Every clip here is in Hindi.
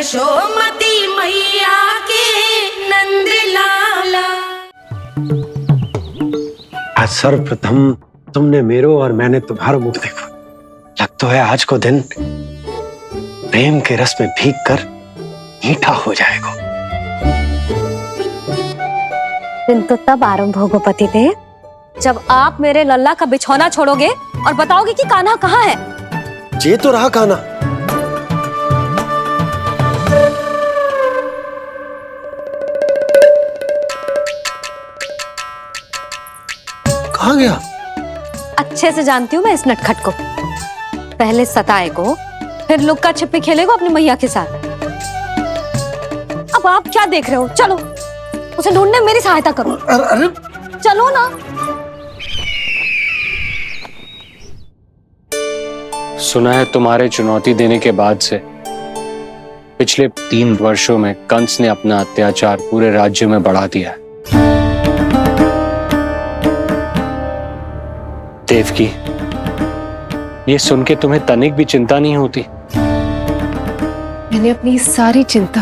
यशोमती मैया के नंद लाला। आज सर्वप्रथम तुमने मेरो और मैंने तुम्हारा मुख देखो। लग तो है आज को दिन प्रेम के रस में भीग कर मीठा हो जाएगा। दिन तो तब आरंभ होगा पतिदेव जब आप मेरे लल्ला का बिछौना छोड़ोगे और बताओगे कि कान्हा कहाँ है। ये तो रहा कान्हा। कहाँ गया? अच्छे से जानती हूँ मैं इस नटखट को। पहले सताएगो, फिर लुक्का छिपी खेलेगो अपनी मैया के साथ। अब आप क्या देख रहे हो? चलो उसे ढूंढने में मेरी सहायता करो। अरे चलो ना। सुना है तुम्हारे चुनौती देने के बाद से पिछले 3 वर्षों में कंस ने अपना अत्याचार पूरे राज्य में बढ़ा दिया है। देवकी, ये सुन के तुम्हें तनिक भी चिंता नहीं होती? मैंने अपनी सारी चिंता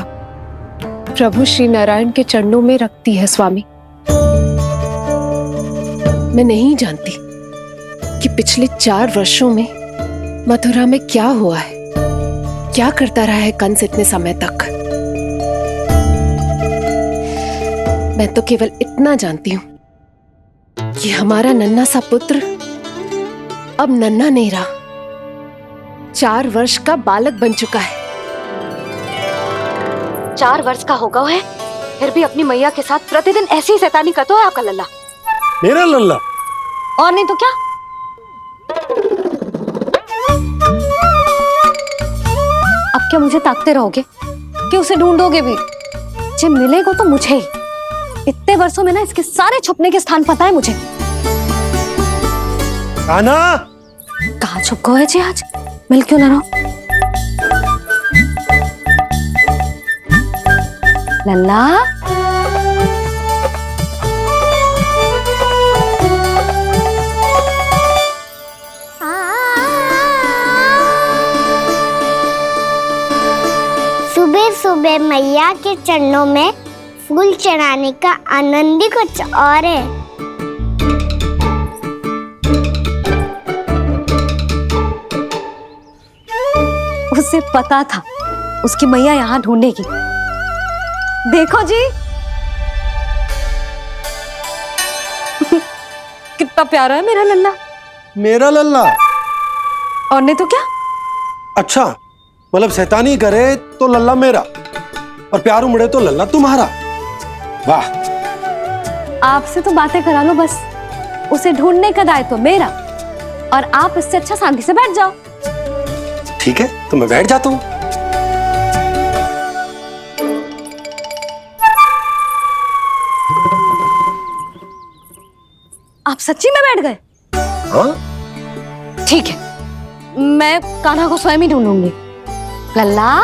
प्रभु श्री नारायण के चरणों में रख दी है स्वामी। मैं नहीं जानती कि पिछले 4 वर्षों में मथुरा में क्या हुआ है, क्या करता रहा है कंस इतने समय तक। मैं तो केवल इतना जानती हूं कि हमारा नन्हा सा पुत्र अब नन्हा नहीं रहा, 4 वर्ष का बालक बन चुका है। 4 वर्ष का होगा है, फिर भी अपनी मैया के साथ प्रतिदिन ऐसी ही शैतानी करता है आपका लल्ला। मेरा लल्ला? और नहीं तो क्या। अब क्या मुझे ताकते रहोगे कि उसे ढूंढोगे भी? जब मिलेगा तो मुझे ही। इतने वर्षों में ना इसके सारे छुपने के स्थान पता है मुझे। कान्हा! कहाँ छुप गए जी आज? मिल क्यों ना रहो? लल्ला, सुबह सुबह मैया के चरणों में फूल चढ़ाने का आनंद ही कुछ और है। उसे पता था उसकी मैया यहाँ ढूंढेगी। देखो जी कितना प्यारा है मेरा लल्ला। मेरा लल्ला? और नहीं तो क्या। अच्छा, मतलब शैतानी करे तो लल्ला मेरा और प्यार उमड़े तो लल्ला तुम्हारा। वाह! आपसे तो बातें करा लो बस, उसे ढूंढने का दायित्व मेरा और आप इससे अच्छा शांति से बैठ जाओ। ठीक है, तो मैं बैठ जाता हूँ। आप सच्ची में बैठ गए? हाँ? ठीक है, मैं कान्हा को स्वयं ही ढूंढूंगी। लल्ला,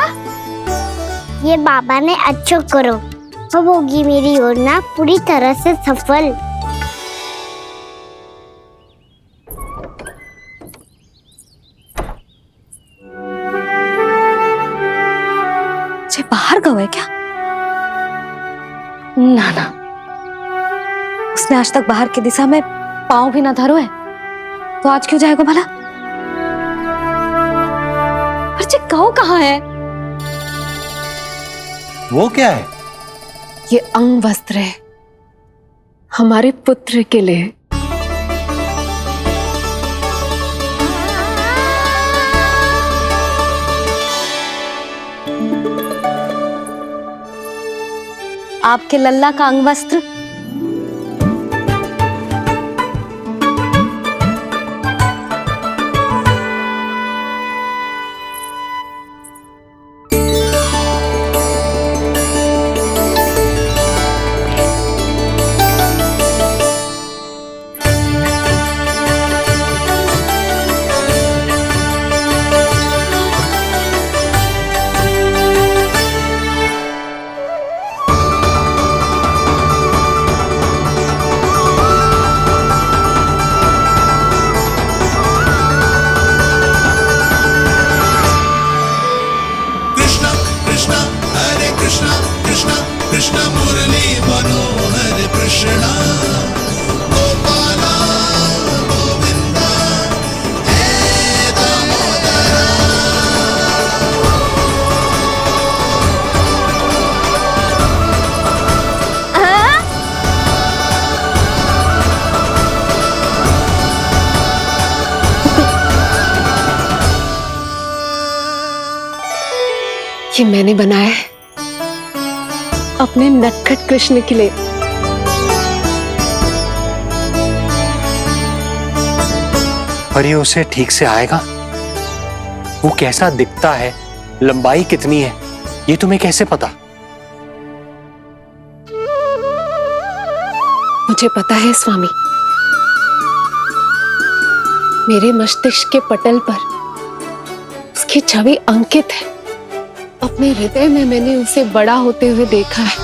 ये बाबा ने अच्छा करो, अब होगी मेरी योजना पूरी तरह से सफल। जे बाहर गए क्या? ना ना, उसने आज तक बाहर की दिशा में पांव भी ना धरो है, तो आज क्यों जाएगा भला? पर जे कहो कहाँ है? वो क्या है? ये अंग वस्त्र है हमारे पुत्र के लिए। आपके लल्ला का अंग वस्त्र। कृष्णा हरे कृष्णा कृष्णा कृष्णा मुरली मनोहर कृष्णा गोपाला गोविंदा हे दामोदरा। ये मैंने बनाया है अपने नटखट कृष्ण के लिए। पर ये उसे ठीक से आएगा? वो कैसा दिखता है, लंबाई कितनी है, ये तुम्हें कैसे पता? मुझे पता है स्वामी, मेरे मस्तिष्क के पटल पर उसकी छवि अंकित है। अपने हृदय में मैंने उसे बड़ा होते हुए देखा है।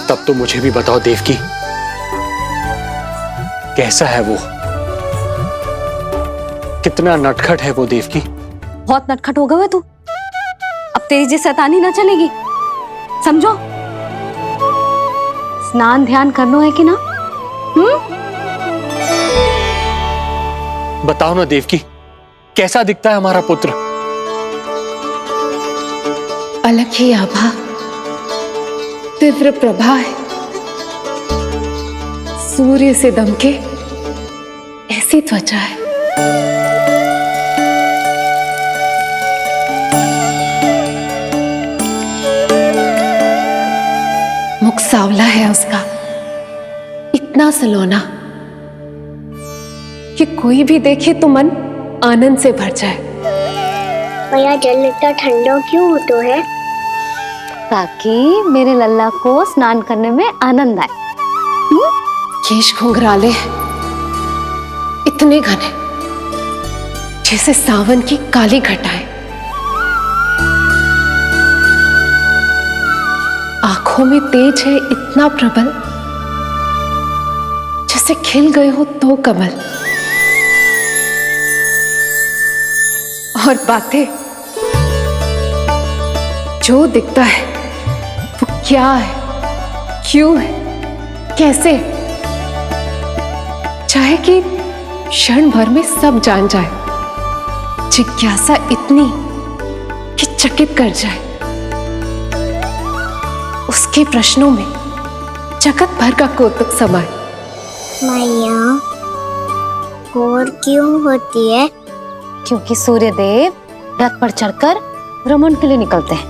तब तो मुझे भी बताओ देवकी, कैसा है वो? कितना नटखट है वो देवकी? बहुत नटखट हो गए हो तू। अब तेरी जी शैतानी ना चलेगी, समझो। स्नान ध्यान करना है कि ना? बताओ ना देवकी, कैसा दिखता है हमारा पुत्र? अलग ही आभा, तीव्र प्रभा है। सूर्य से दमके ऐसी त्वचा है। मुख सांवला है उसका, इतना सलोना कि कोई भी देखे तो मन आनंद से भर जाए। भैया जल इतना ठंडा क्यों होता है? ताकि मेरे लल्ला को स्नान करने में आनंद आए। केश घुंघराले इतने घने जैसे सावन की काली घटाएं। आंखों में तेज है इतना प्रबल जैसे खिल गए हो दो कमल। और बातें, जो दिखता है वो क्या है, क्यों है, कैसे, चाहे कि क्षण भर में सब जान जाए। जिज्ञासा इतनी कि चकित कर जाए। उसके प्रश्नों में जगत भर का कौतुक समाए। मैया और क्यों होती है? क्योंकि सूर्यदेव रथ पर चढ़कर भ्रमण के लिए निकलते हैं।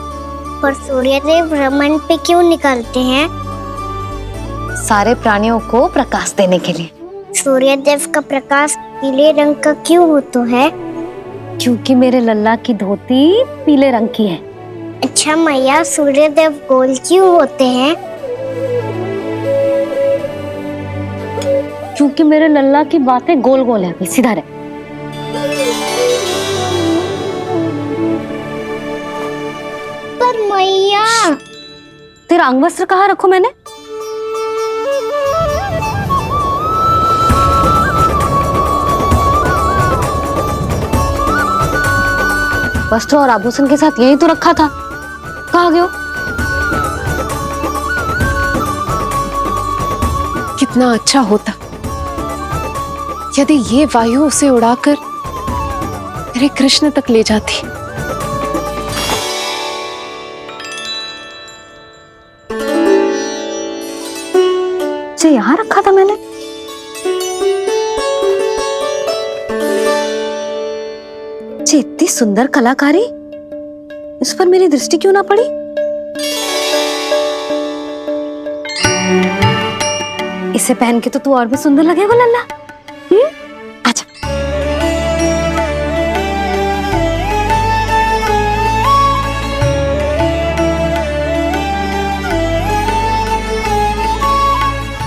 पर सूर्यदेव भ्रमण पे क्यों निकलते हैं? सारे प्राणियों को प्रकाश देने के लिए। सूर्यदेव का प्रकाश पीले रंग का क्यों होता है? क्योंकि मेरे लल्ला की धोती पीले रंग की है। अच्छा मैया, सूर्यदेव गोल क्यों होते हैं? क्योंकि मेरे लल्ला की बातें गोल गोल है, अभी सीधा रहे। पर मैया, तेरा अंगवस्त्र कहाँ रखूं मैंने? वस्त्र और आभूषण के साथ यही तो रखा था, कहाँ गए हो? कितना अच्छा होता यदि ये वायु उसे उड़ाकर मेरे कृष्ण तक ले जाती। जो यहाँ रखा था मैंने। जी इतनी सुंदर कलाकारी, इस पर मेरी दृष्टि क्यों ना पड़ी? इसे पहन के तो तू और भी सुंदर लगेगा लल्ला। आजा।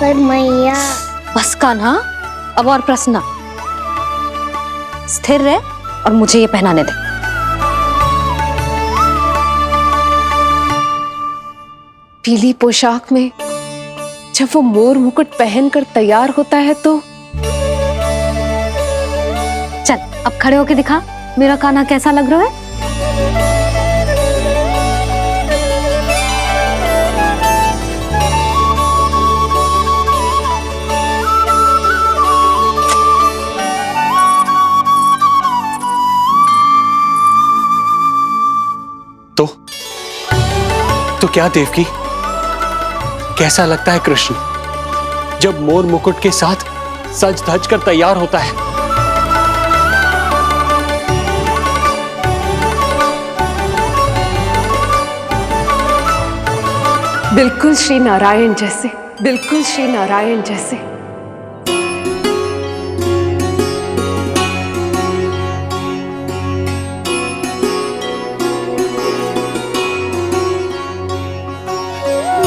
पर मैया, बस कान्हा, अब और प्रश्न ना। स्थिर रह और मुझे ये पहनाने दे। पीली पोशाक में जब वो मोर मुकुट पहनकर तैयार होता है तो चल अब खड़े होके दिखा, मेरा कान्हा कैसा लग रहा है? तो क्या देवकी, कैसा लगता है कृष्ण जब मोर मुकुट के साथ सज धज कर तैयार होता है? बिल्कुल श्री नारायण जैसे, बिल्कुल श्री नारायण जैसे।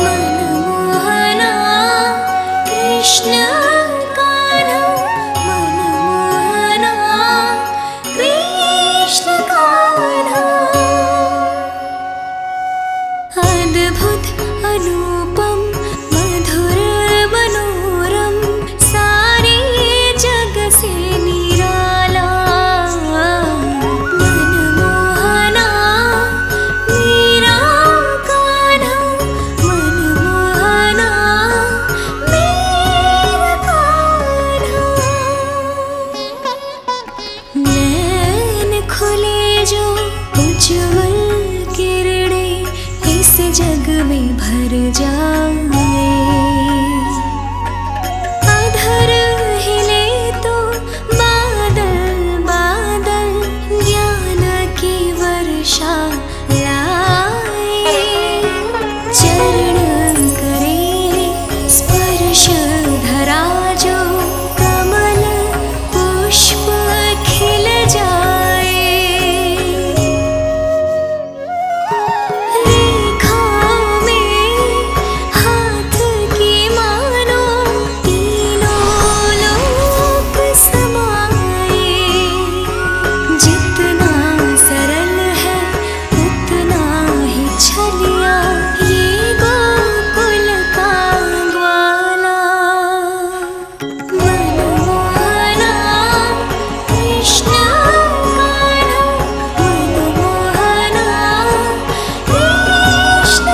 मनमोहना कृष्ण कान्हा, मनमोहना कृष्ण कान्हा। अद्भुत अनुपम मधुर मनोरम, सारे जग से निराला। मनमोहना मेरा कान्हा, मनमोहना मेरा कान्हा। नैन खुले जो उज्ज्वल किरणें इस जग में भर जाए। अधर हिले तो बादल बादल ज्ञान की वर्षा लाए। चरण करे स्पर्श धरा जो कमल पुष्प खिल जाए। रेखाओं में हाथ की मानो तीनों लोक समाए। जितना सरल है उतना ही छलिया ये गोकुल का ग्वाला। मनमोहना कृष्ण कान्हा, मनमोहना कृष्ण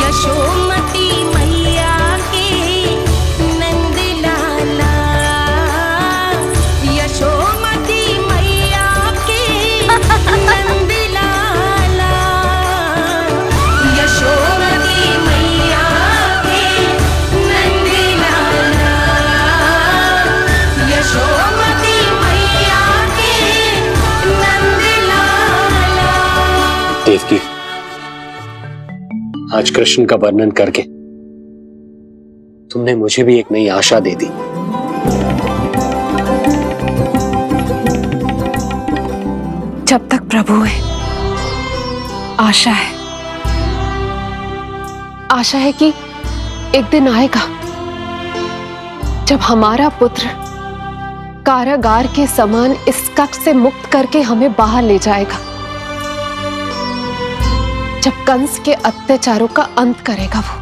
यशोमती मैया के नंद लाला। यशोमती मैया के नंद लाला। यशोमती मैया के नंद लाला। यशोमती मैया के नंद लाला। देवकी, आज कृष्ण का वर्णन करके तुमने मुझे भी एक नई आशा दे दी। प्रभु है, आशा है, आशा है कि एक दिन आएगा जब हमारा पुत्र कारागार के समान इस कक्ष से मुक्त करके हमें बाहर ले जाएगा, जब कंस के अत्याचारों का अंत करेगा वो।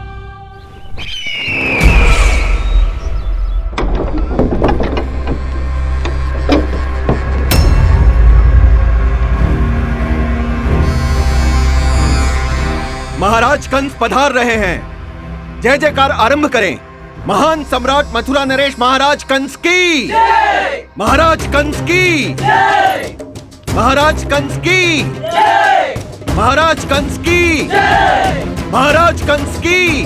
महाराज कंस पधार रहे हैं। जय जयकार आरंभ करें। महान सम्राट मथुरा नरेश महाराज कंस की, महाराज कंस की, महाराज कंस की, महाराज कंस की, महाराज कंस की।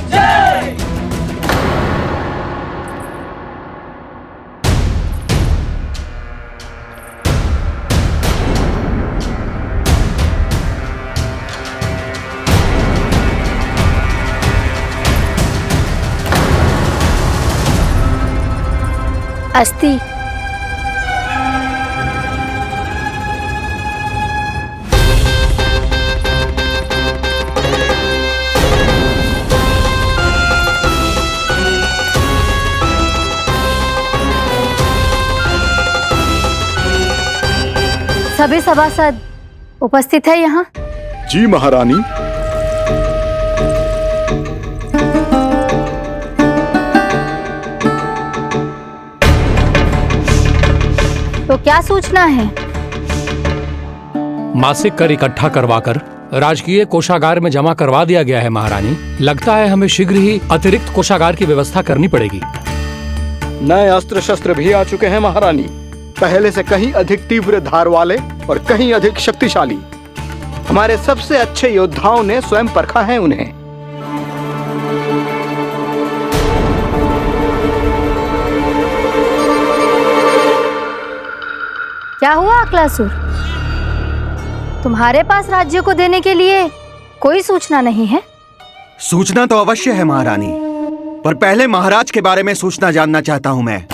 अस्ति। सभी सभासद उपस्थित है यहाँ? जी महारानी। तो क्या सूचना है? मासिक कर इकट्ठा करवाकर राजकीय कोषागार में जमा करवा दिया गया है महारानी। लगता है हमें शीघ्र ही अतिरिक्त कोषागार की व्यवस्था करनी पड़ेगी। नए अस्त्र शस्त्र भी आ चुके हैं महारानी, पहले से कहीं अधिक तीव्र धार वाले और कहीं अधिक शक्तिशाली। हमारे सबसे अच्छे योद्धाओं ने स्वयं परखा है उन्हें। क्या हुआ अक्लासुर? तुम्हारे पास राज्य को देने के लिए कोई सूचना नहीं है? सूचना तो अवश्य है महारानी, पर पहले महाराज के बारे में सूचना जानना चाहता हूं मैं।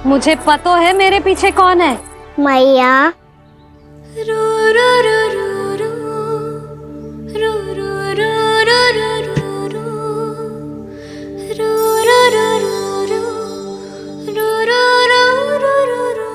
मुझे पता है मेरे पीछे कौन है। मैया। रू रू रू रू रू रू रू रू रू रू रू रू रू रू रू रू रू रू रू।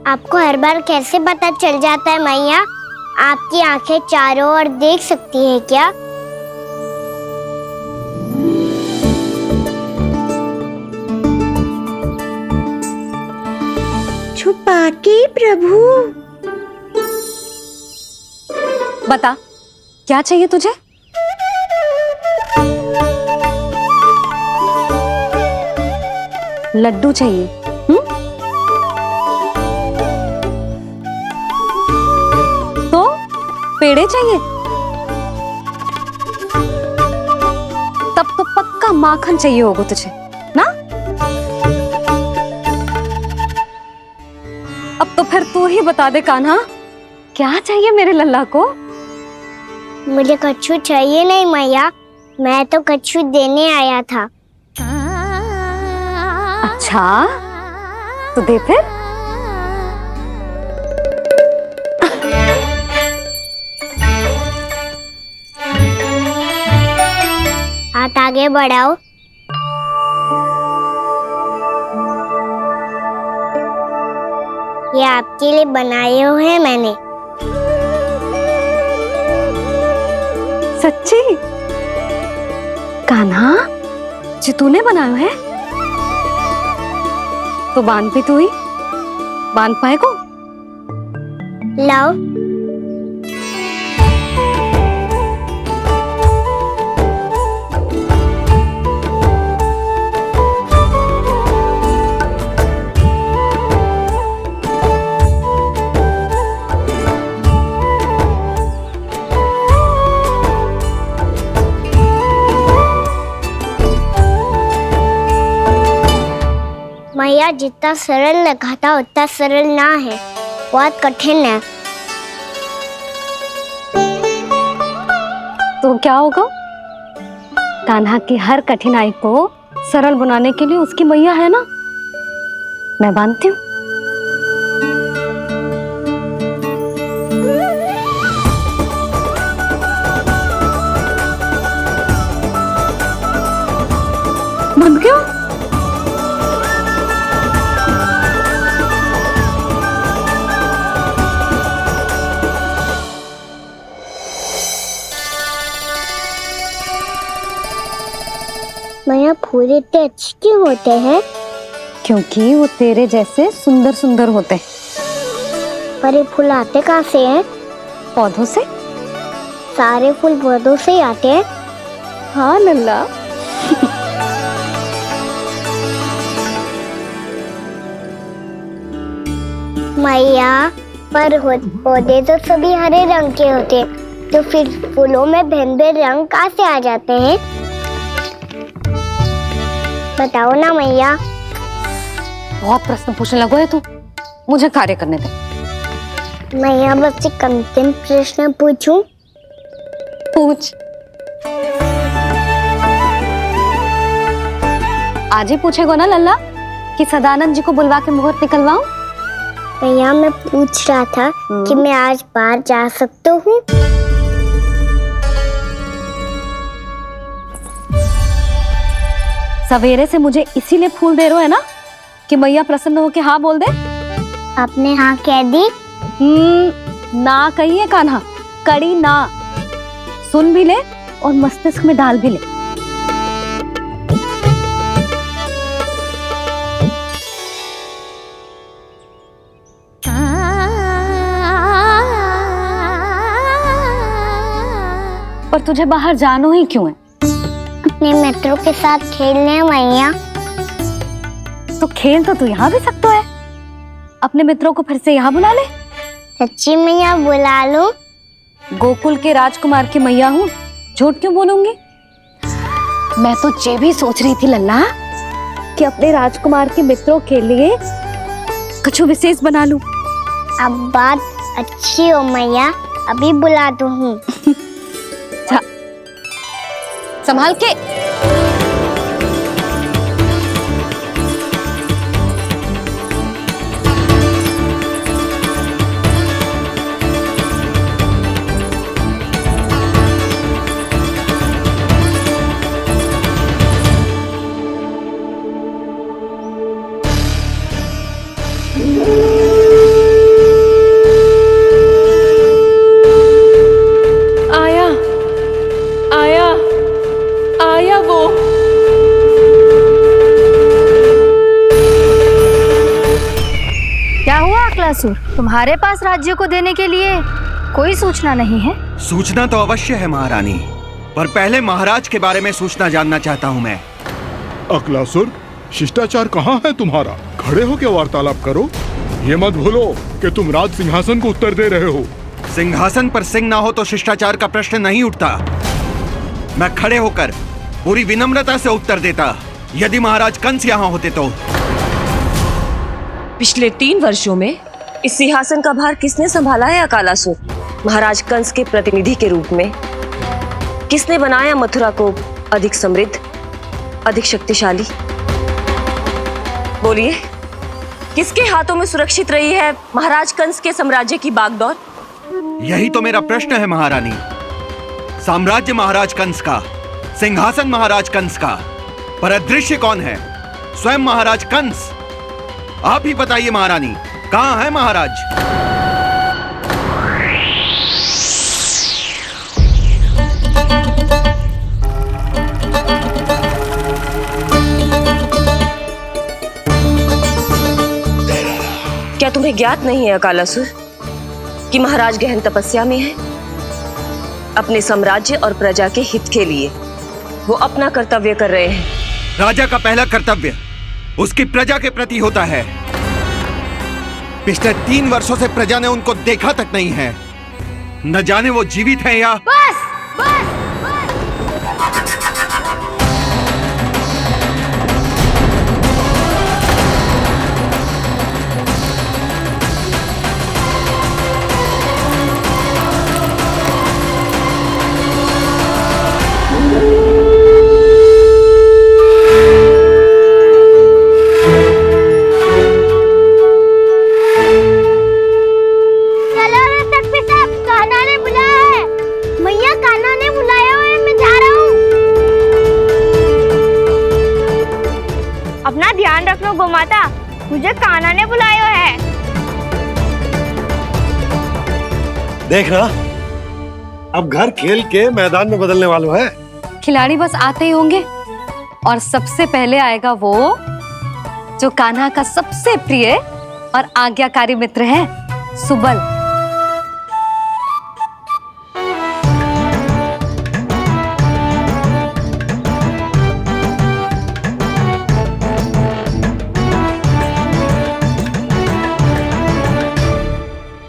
आपको हर बार कैसे पता चल जाता है मैया? आपकी आंखें चारों ओर देख सकती हैं क्या? छुपा के प्रभु। बता, क्या चाहिए तुझे? लड्डू चाहिए? तो पेड़े चाहिए? तब तो पक्का माखन चाहिए होगा तुझे ना? अब तो फिर तू ही बता दे कान्हा, क्या चाहिए मेरे लल्ला को? मुझे कच्छू चाहिए नहीं मैया, मैं तो कच्छू देने आया था। अच्छा, तो दे फिर। आगे बढ़ाओ। ये आपके लिए बनाए हुए हैं मैंने। सच्ची? कान्हा, जो तूने बनाया है तो बांध भी तू ही बांध पाएगो? लाओ। मैया, जितना सरल लगा था उतना सरल ना है, बहुत कठिन है। तो क्या होगा? कान्हा की हर कठिनाई को सरल बनाने के लिए उसकी मैया है ना, मैं बांधती हूँ। बंद क्यों? मैया, फूल इतने अच्छे क्यों होते हैं? क्योंकि वो तेरे जैसे सुंदर सुंदर होते हैं। पर ये फूल आते कहाँ से हैं? पौधों से। सारे फूल पौधों से ही आते हैं? हाँ लल्ला। मैया, पर पौधे तो सभी हरे रंग के होते हैं, तो फिर फूलों में भिन्न भिन्न रंग कहाँ से आ जाते हैं? बताओ ना मैया। बहुत प्रश्न पूछने लगो है तू, मुझे कार्य करने दे। मैया, बस एक अंतिम प्रश्न पूछूं? पूछ। आज ही पूछेगो ना लल्ला कि सदानंद जी को बुलवा के मुहूर्त निकलवाऊं? मैया, मैं पूछ रहा था कि मैं आज बाहर जा सकता हूँ? सवेरे से मुझे इसीलिए फूल दे रहे हो है ना कि मैया प्रसन्न हो के हाँ बोल दे? आपने हाँ कह दी? ना कहिए कान्हा, कड़ी ना। सुन भी ले और मस्तिष्क में डाल भी ले। पर तुझे बाहर जानो ही क्यों है? अपने मित्रों के साथ खेलने मैया। तो खेल तो तू यहाँ भी सकता है, अपने मित्रों को फिर से यहाँ बुला ले। सच्ची मैया, बुला लो। गोकुल के राजकुमार की मैया हूँ, झूठ क्यों बोलूंगी? मैं तो ये भी सोच रही थी लल्ला कि अपने राजकुमार के मित्रों के लिए कुछ विशेष बना लूं। अब बात अच्छी हो मैया, अभी बुला दूँ हूँ। संभाल के। आया वो। क्या हुआ अक्लासुर, तुम्हारे पास राज्य को देने के लिए कोई सूचना नहीं है? सूचना तो अवश्य है महारानी, पर पहले महाराज के बारे में सूचना जानना चाहता हूँ मैं। अक्लासुर, शिष्टाचार कहाँ है तुम्हारा? खड़े होकर वार्तालाप करो। ये मत भूलो कि तुम राज सिंहासन को उत्तर दे रहे हो। सिंहासन पर सिंह ना हो तो शिष्टाचार का प्रश्न नहीं उठता। मैं खड़े होकर पूरी विनम्रता से उत्तर देता यदि महाराज कंस यहाँ होते तो। पिछले 3 वर्षों में इस सिंहासन का भार किसने संभाला है अकालासुर? महाराज कंस के प्रतिनिधि के रूप में किसने बनाया मथुरा को अधिक समृद्ध, अधिक शक्तिशाली? बोलिए, किसके हाथों में सुरक्षित रही है महाराज कंस के साम्राज्य की बागडोर? यही तो मेरा प्रश्न है महारानी। साम्राज्य महाराज कंस का सिंहासन महाराज कंस का, पर अदृश्य कौन है? स्वयं महाराज कंस। आप ही बताइए महारानी, कहाँ है महाराज? क्या तुम्हें ज्ञात नहीं है अकालासुर कि महाराज गहन तपस्या में है? अपने साम्राज्य और प्रजा के हित के लिए वो अपना कर्तव्य कर रहे हैं। राजा का पहला कर्तव्य उसकी प्रजा के प्रति होता है। पिछले 3 वर्षों से प्रजा ने उनको देखा तक नहीं है। न जाने वो जीवित हैं या बस बस चलो रे सक्सेस साहब, कान्हा ने बुलाया है। मैया कान्हा ने बुलाया है, मैं जा रहा हूँ। अपना ध्यान रखो गोमाता, मुझे कान्हा ने बुलाया है। देखना, अब घर खेल के मैदान में बदलने वालों है। खिलाड़ी बस आते ही होंगे और सबसे पहले आएगा वो जो कान्हा का सबसे प्रिय और आज्ञाकारी मित्र है, सुबल।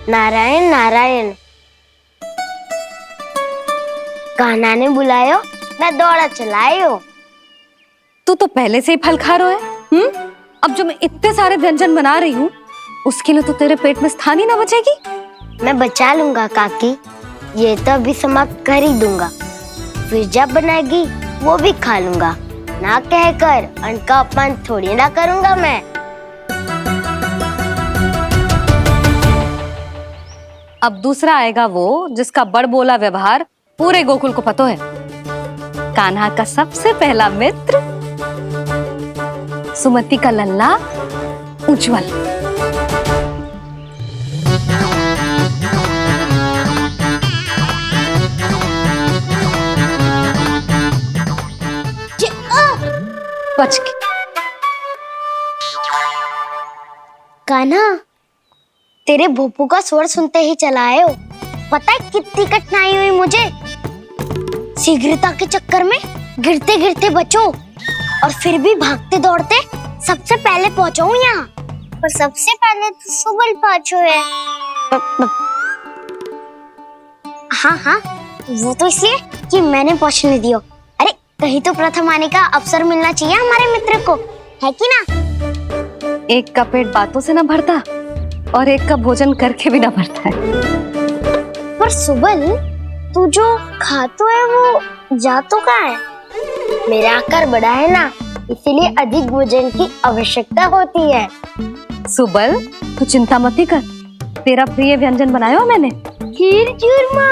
नारायण नारायण, कान्हा ने बुलायो, मैं दौड़ा चलायो। तू तो पहले से ही फल खा रहा है। अब जो मैं इतने सारे व्यंजन बना रही हूँ उसके लिए तो तेरे पेट में स्थान ही ना बचेगी। मैं बचा लूंगा काकी, ये तो अभी समाप्त कर ही दूंगा। फिर जब बनाएगी वो भी खा लूंगा। ना कहकर अन्न का अपमान थोड़ी ना करूंगा मैं। अब दूसरा आएगा वो जिसका बड़बोला व्यवहार पूरे गोकुल को पता है, कान्हा का सबसे पहला मित्र, सुमति का लल्ला उज्जवल। बच के। कान्हा, तेरे भोपू का स्वर सुनते ही चला आए हो। पता है कितनी कठिनाई हुई मुझे। शीघ्रता के चक्कर में गिरते गिरते बचो और फिर भी भागते दौड़ते सबसे पहले पहुंचा हूँ यहाँ। पर सबसे पहले तो सुबल पहुंचो है। हाँ हाँ, वो तो इसलिए कि मैंने पहुंचने दियो। अरे कहीं तो प्रथम आने का अवसर मिलना चाहिए हमारे मित्र को, है कि ना? एक का पेट बातों से ना भरता और एक का भोजन करके भी ना भरता है। पर सुबल, तू जो खातो है वो जातो का है। मेरा आकार बड़ा है ना, इसीलिए अधिक भोजन की आवश्यकता होती है। सुबल, तू चिंता मत कर, तेरा प्रिय व्यंजन बनाया मैंने, खीर चूरमा।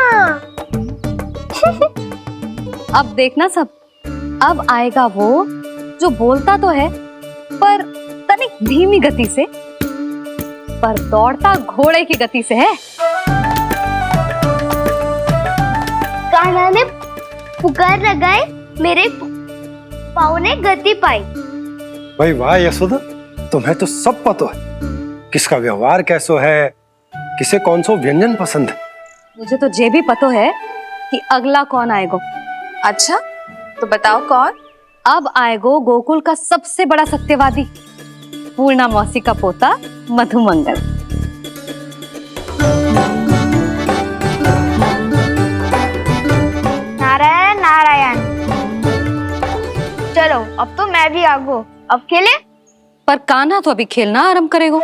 अब देखना सब, अब आएगा वो जो बोलता तो है पर तनिक धीमी गति से, पर दौड़ता घोड़े की गति से है। कान्हा ने पुकार लगाए, मेरे पाँव ने गति पाई। भाई वाह यशोदा, तुम्हें तो सब पता है। किसका व्यवहार कैसो है, किसे कौन सो व्यंजन पसंद है। मुझे तो ये भी पता है कि अगला कौन आएगा। अच्छा, तो बताओ कौन? अब आएगो गोकुल का सबसे बड़ा सत्यवादी, पूर्णा मौसी का पोता मधुमंगल। नारायण नारायण। चलो अब तो मैं भी आगो, अब खेले। पर कान्हा तो अभी खेलना आरंभ करेगा।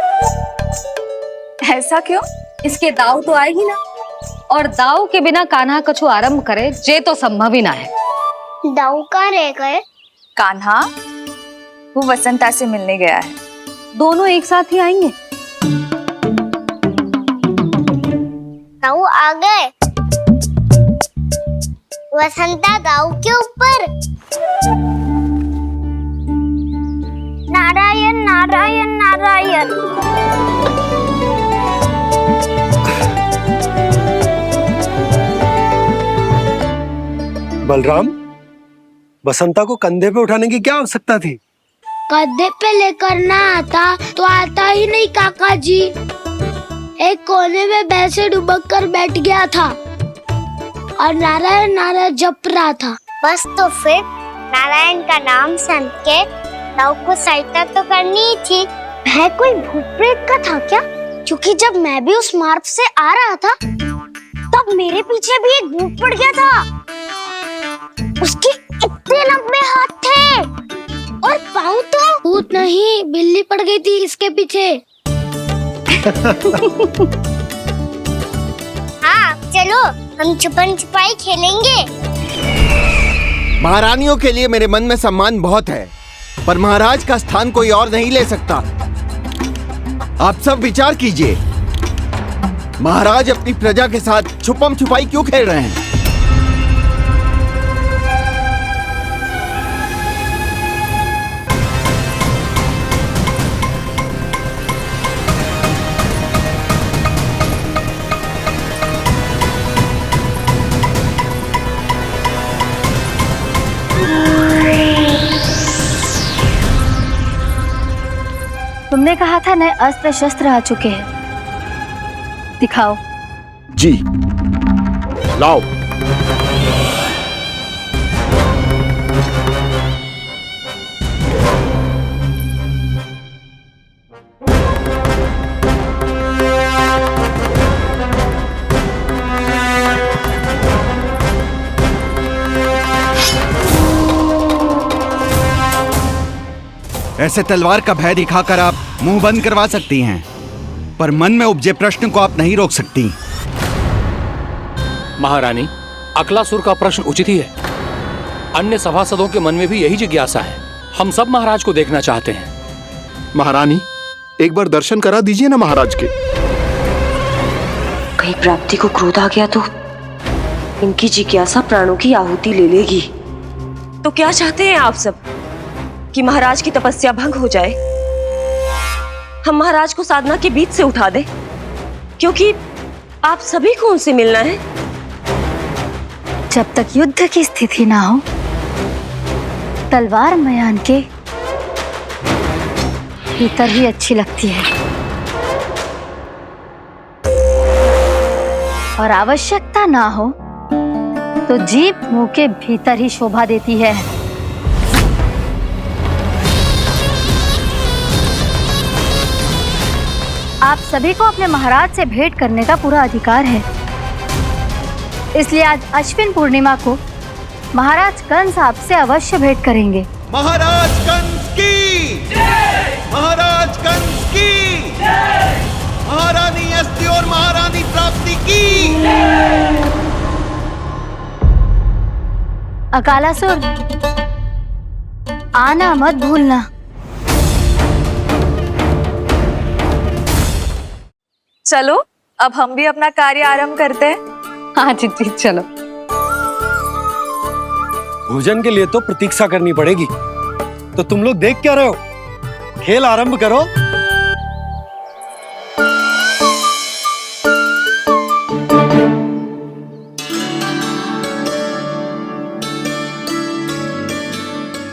ऐसा क्यों? इसके दाव तो आएगी ना, और दाव के बिना कान्हा कछु आरंभ करे जे तो संभव ही ना है। दाऊ कहाँ रह गए? कान्हा वो वसंता से मिलने गया है। दोनों एक साथ ही आएंगे। दाऊ आ गए। वसंता गाँव के ऊपर। नारायण नारायण नारायण। बलराम, बसंता को कंधे पे उठाने की क्या आवश्यकता थी? कंधे पे लेकर ना आता तो आता ही नहीं काका जी। एक कोने में वैसे डुबक कर बैठ गया था और नारायण नारायण जप रहा था। बस तो फिर नारायण का नाम सुन के नाव को सहायता तो करनी ही थी। वह कोई भूत प्रेत का था क्या? क्योंकि जब मैं भी उस मार्ग से आ रहा था तब मेरे पीछे भी एक भूत पड़ गया था। उसके इतने लंबे हाथ थे और पाँव तो भूत नहीं, बिल्ली पड़ गई थी इसके पीछे। हाँ चलो हम छुपन छुपाई खेलेंगे। महारानियों के लिए मेरे मन में सम्मान बहुत है, पर महाराज का स्थान कोई और नहीं ले सकता। आप सब विचार कीजिए, महाराज अपनी प्रजा के साथ छुपम छुपाई क्यों खेल रहे हैं? तुमने कहा था नए अस्त्र शस्त्र आ चुके हैं, दिखाओ। जी लाओ। ऐसे तलवार का भय दिखाकर आप मुंह बंद करवा सकती हैं, पर मन में उपजे प्रश्न को आप नहीं रोक सकती। महारानी, अकलासुर का प्रश्न उचित ही है। अन्य सभासदों के मन में भी यही जिज्ञासा है। हम सब महाराज को देखना चाहते हैं। महारानी, एक बार दर्शन करा दीजिए ना महाराज के। कहीं प्राप्ति को क्रोध आ गया तो इनकी जिज्ञासा प्राणों की आहुति ले लेगी। तो क्या चाहते हैं आप सब? कि महाराज की तपस्या भंग हो जाए? हम महाराज को साधना के बीच से उठा दें? क्योंकि आप सभी को उनसे मिलना है। जब तक युद्ध की स्थिति ना हो, तलवार मयान के भीतर ही अच्छी लगती है और आवश्यकता ना हो तो जीभ मुंह के भीतर ही शोभा देती है। आप सभी को अपने महाराज से भेंट करने का पूरा अधिकार है। इसलिए आज अश्विन पूर्णिमा को महाराज कंस आपसे अवश्य भेंट करेंगे। महाराज कंस की जय! महाराज कंस की जय! महारानी अस्ति और महारानी प्राप्ति की जय! अकालासुर, आना मत भूलना। चलो अब हम भी अपना कार्य आरंभ करते हैं। हाँ जी चलो। भोजन के लिए तो प्रतीक्षा करनी पड़ेगी, तो तुम लोग देख क्या रहे हो? खेल आरंभ करो।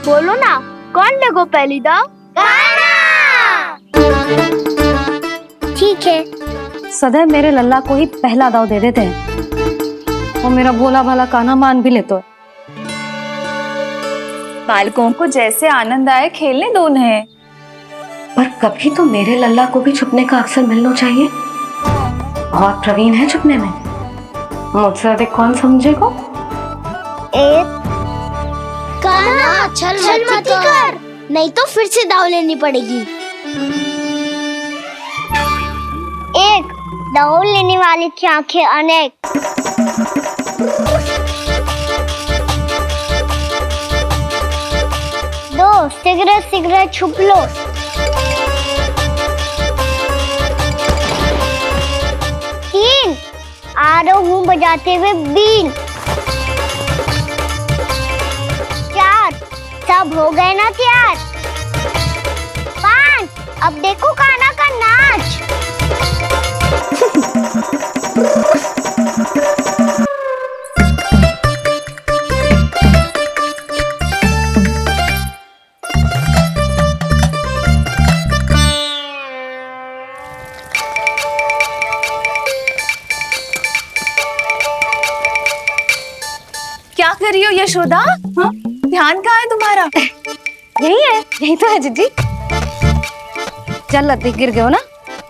बोलो ना, कौन लगो पहली दाव? ठीक है। सदैव मेरे लल्ला को ही पहला दाव दे देते हैं और मेरा भोला भाला कान्हा मान भी लेते। बालकों को जैसे आनंद आए खेलने दो उन्हें। पर कभी तो मेरे लल्ला को भी छुपने का अवसर मिलना चाहिए। बहुत प्रवीण है छुपने में, मुझसे अधिक कौन समझेगा? कान्हा छल मत कर, नहीं तो फिर से दाव लेनी पड़ेगी। एक दाव लेने वाले की आंखें अनेक। दो, शीघ्र शीघ्र छुप लो। तीन, आ रहा हूँ बजाते हुए बीन। सब हो गए ना तैयार? 5, अब देखो कान्हा का नाच। क्या कर रही हो यशोदा? हाँ? ध्यान कहाँ है तुम्हारा? यही है, यही तो है जीजी। चल लद्दी गिर गए हो ना,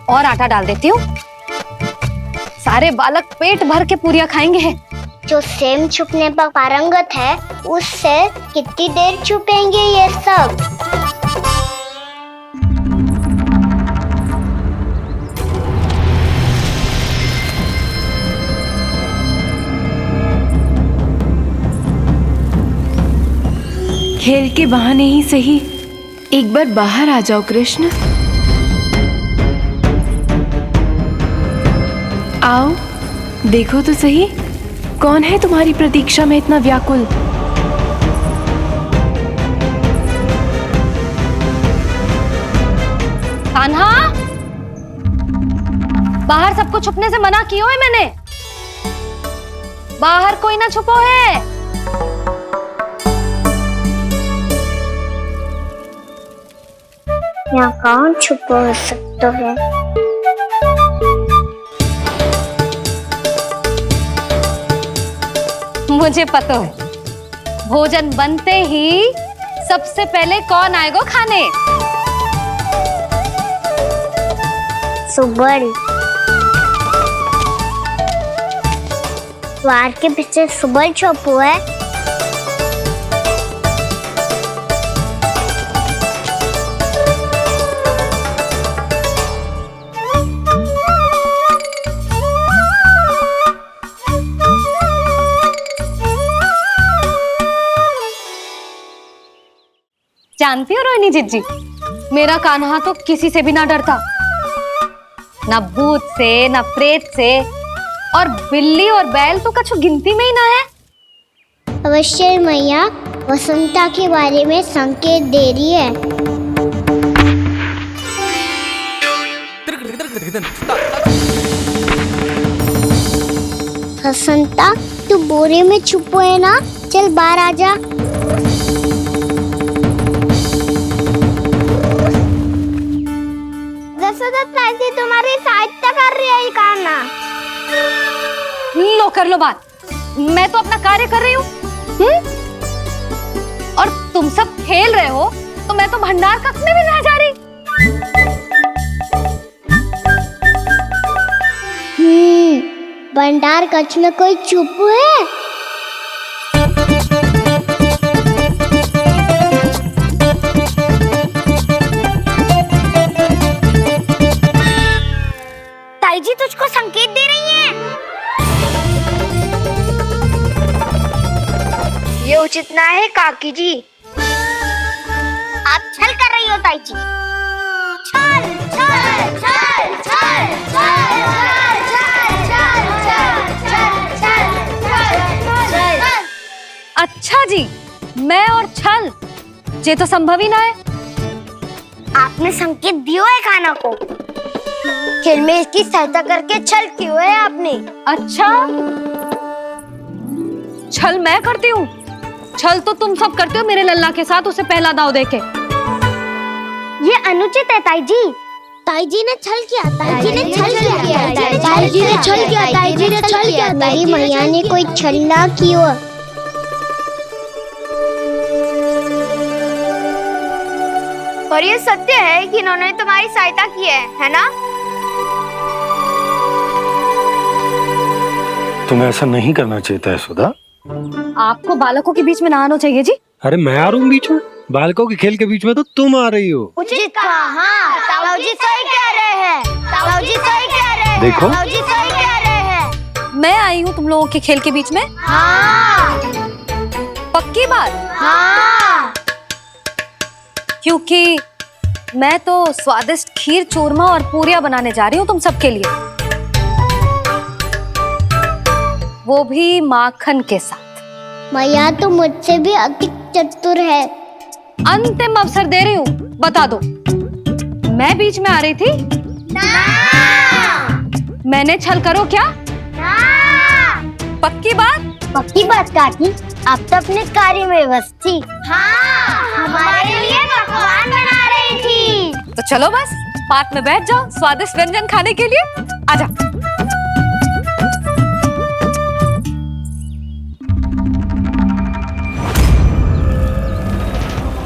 और आटा डाल देती हूँ। सारे बालक पेट भर के पूरियां खाएंगे। जो सेम छुपने पर पारंगत है, उससे कितनी देर छुपेंगे ये सब? खेल के बहाने ही सही एक बार बाहर आ जाओ कृष्ण। आओ, देखो तो सही, कौन है तुम्हारी प्रतीक्षा में इतना व्याकुल? कान्हा, बाहर सबको छुपने से मना किया है मैंने। बाहर कोई ना छुपो है। यहाँ कौन छुपा हो सकता है? मुझे पता है, भोजन बनते ही सबसे पहले कौन आएगा खाने? सुबल। द्वार के पीछे सुबल छुपा है। जानती हो रोहिणी जीजी, मेरा कान्हा तो किसी से भी ना डरता, ना भूत से, ना प्रेत से, और बिल्ली और बैल तो कछु गिनती में ही ना है। अवश्य मैया वसंता के बारे में संकेत दे रही है। वसंता, तू बोरे में छुपो है ना? चल बाहर आ जा। तुम्हारी सहायता कर रही है कान्हा। लो कर लो बात, मैं तो अपना कार्य कर रही हूँ। और तुम सब खेल रहे हो तो मैं तो भंडार कक्ष में भी नहीं जा रही। भंडार कक्ष में कोई चुप है? ताई जी तुझको संकेत दे रही है। ये उचित ना है काकी जी। आप छल कर रही हो ताई जी। छल छल छल छल छल छल। अच्छा जी, मैं और छल, ये तो संभव ही ना है। आपने संकेत दिया है कान्हा को। खेल में इसकी सहायता करके छल क्यों है आपने? अच्छा, छल मैं करती हूँ? छल तो तुम सब करते हो मेरे लल्ला के साथ, उसे पहला दाव देके। ये अनुचित है ताई जी। ताई जी ने छल किया, ताई जी ने छल किया, ताई जी ने छल किया, ताई जी ने छल किया। मेरी मैया ने कोई छल ना किया। और ये सत्य है कि इन्होंने तुम्हारी सहायता की है ना? तुम्हें ऐसा नहीं करना चाहिए था यशोदा। आपको बालकों के बीच में ना आना चाहिए जी। अरे मैं आ रहा हूँ बीच में? बालकों के खेल के बीच में तो तुम आ रही हो। उचित कहा। हाँ, ताऊ जी सही कह रहे हैं। ताऊ जी सही कह रहे हैं। देखो, ताऊ जी सही कह रहे हैं। मैं आई हूँ तुम लोगों के खेल के बीच में? हाँ। पक्की बात? हाँ। क्योंकि मैं तो स्वादिष्ट खीर, चूरमा और पूरियां बनाने जा रही हूँ तुम सबके लिए, वो भी माखन के साथ। मैया तो मुझसे भी अधिक चतुर है। अंतिम अवसर दे रही हूँ, बता दो, मैं बीच में आ रही थी? मैंने छल करो क्या? पक्की बात? पक्की बात काकी, आप तो अपने कार्य में व्यस्त थी। हाँ, हमारे लिए पकवान बना रही थी। तो चलो बस पार्क में बैठ जाओ स्वादिष्ट व्यंजन खाने के लिए। आजा।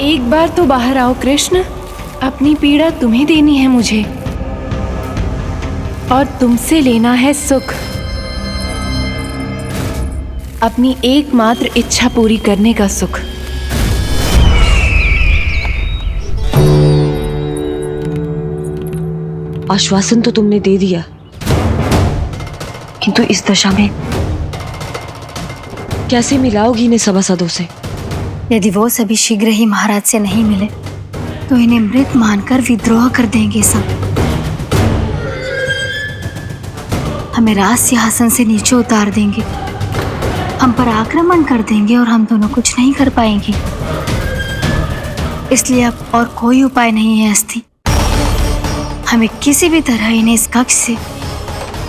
एक बार तो बाहर आओ कृष्ण, अपनी पीड़ा तुम्हें देनी है मुझे, और तुमसे लेना है सुख। अपनी एकमात्र इच्छा पूरी करने का सुख। आश्वासन तो तुमने दे दिया, किंतु इस दशा में कैसे मिलाओगी इन्हें सभासदों से? यदि वो सभी शीघ्र ही महाराज से नहीं मिले तो इन्हें मृत मानकर विद्रोह कर देंगे सब। हमें राज सिंहासन से नीचे उतार देंगे, हम पर आक्रमण कर देंगे और हम दोनों कुछ नहीं कर पाएंगे। इसलिए अब और कोई उपाय नहीं है अस्थि। हमें किसी भी तरह इन्हें इस कक्ष से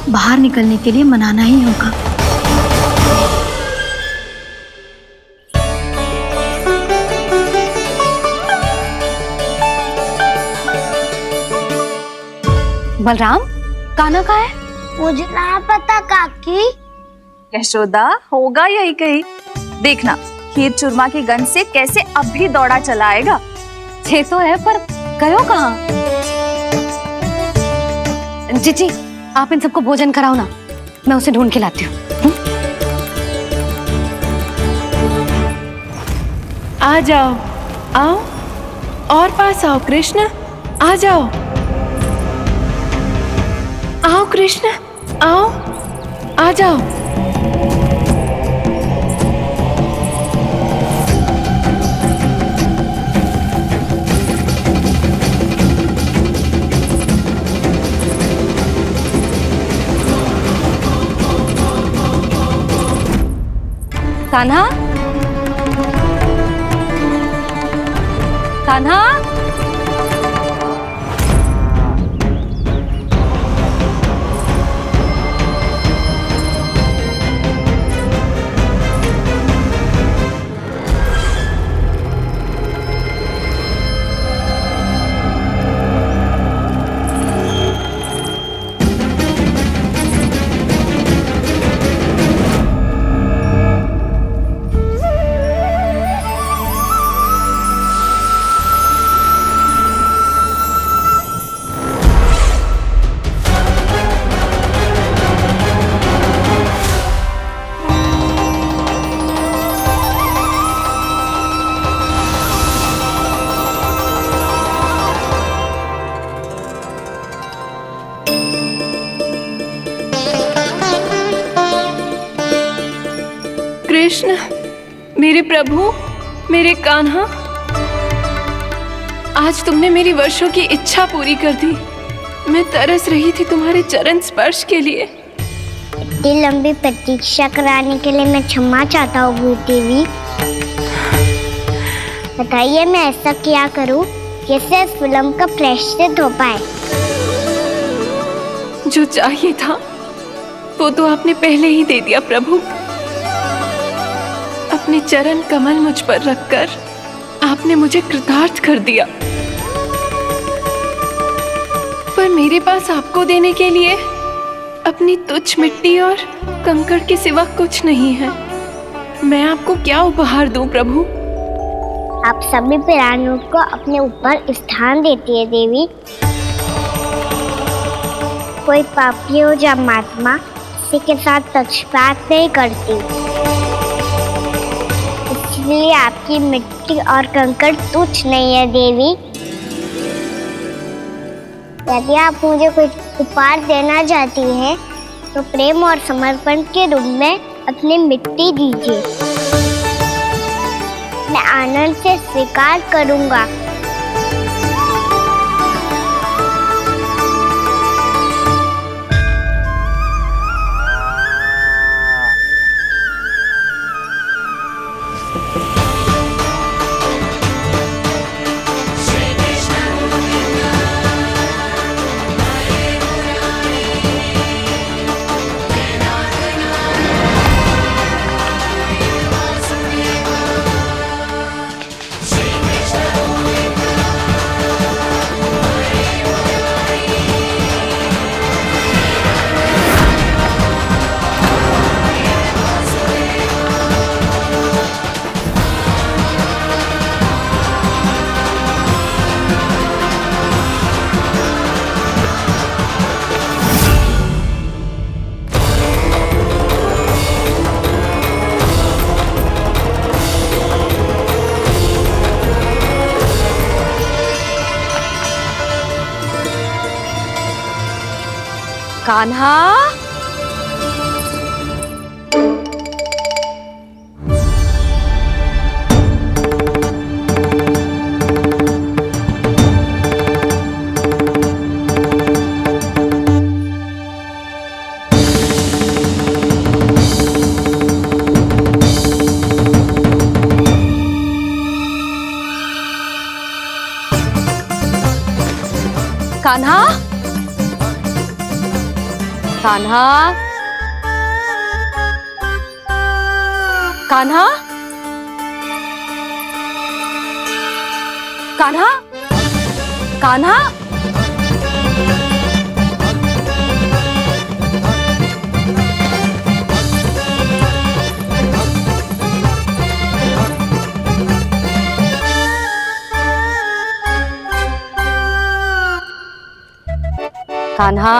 बाहर निकलने के लिए मनाना ही होगा। बलराम, कान्हा कहाँ है? मुझे ना पता काकी। यशोदा, होगा यही कहीं। देखना खीर चूरमा की गंध से कैसे अब भी दौड़ा चला आएगा। छे तो है पर गयो कहाँ? जीजी, आप इन सबको भोजन कराओ ना, मैं उसे ढूंढ के लाती हूँ। आ जाओ, आओ और पास आओ कृष्ण, आ जाओ। आओ कृष्ण, आओ, आ जाओ। कान्हा, कान्हा, कृष्ण, मेरे प्रभु, मेरे कान्हा, आज तुमने मेरी वर्षों की इच्छा पूरी कर दी। मैं तरस रही थी तुम्हारे चरण स्पर्श के लिए। इतनी लंबी प्रतीक्षा कराने के लिए मैं क्षमा चाहता हूँ भूत देवी। बताइए मैं ऐसा क्या करूँ जिससे इस फिल्म का प्रायश्चित हो पाए? जो चाहिए था वो तो आपने पहले ही दे दिया प्रभु। अपने चरण कमल मुझ पर रखकर आपने मुझे कृतार्थ कर दिया, पर मेरे पास आपको देने के लिए अपनी तुच्छ मिट्टी और कंकड़ के सिवा कुछ नहीं है। मैं आपको क्या उपहार दूं प्रभु? आप सभी प्राणियों को अपने ऊपर स्थान देती है देवी। कोई पापी हो या महात्मा किसी के साथ पक्षपात नहीं करती, इसलिए आपकी मिट्टी और कंकड़ तुच्छ नहीं है देवी। यदि आप मुझे कुछ उपहार देना चाहती हैं तो प्रेम और समर्पण के रूप में अपनी मिट्टी दीजिए, मैं आनंद से स्वीकार करूंगा। कान्हा, कान्हा, कान्हा, कान्हा, कान्हा, कान्हा, कान्हा,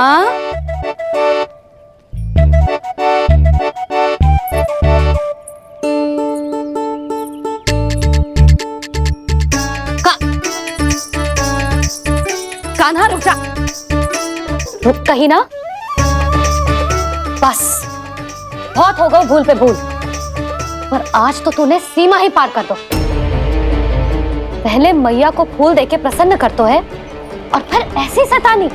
कान्हा रुक जा, रुक कहीं ना। बस बहुत हो गया भूल पे भूल, पर आज तो तूने सीमा ही पार कर दो। पहले मैया को फूल देके प्रसन्न करतो है और फिर ऐसी सतानी।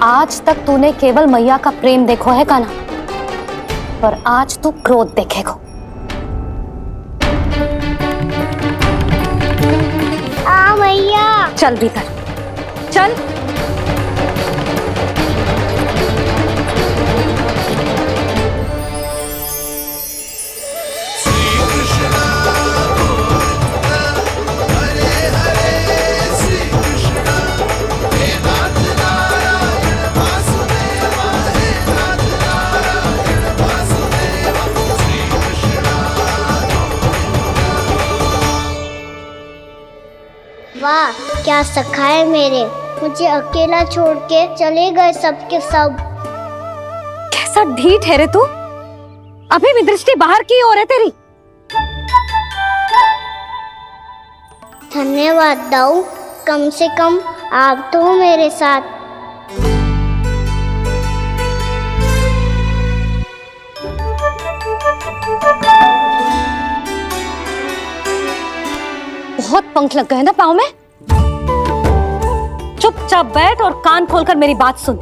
आज तक तूने केवल मैया का प्रेम देखो है कान्हा, पर आज तू क्रोध देखेगा। मैया चल भीतर चल। वाह क्या सखा है मेरे, मुझे अकेला छोड़ के चले गए सबके सब। कैसा ढीठ है रे तू, अभी भी दृष्टि बाहर की ओर है तेरी। धन्यवाद दाऊ, कम से कम आप तो हो मेरे साथ। बहुत पंख लग गए ना पाँव में। चुपचाप बैठ और कान खोलकर मेरी बात सुन।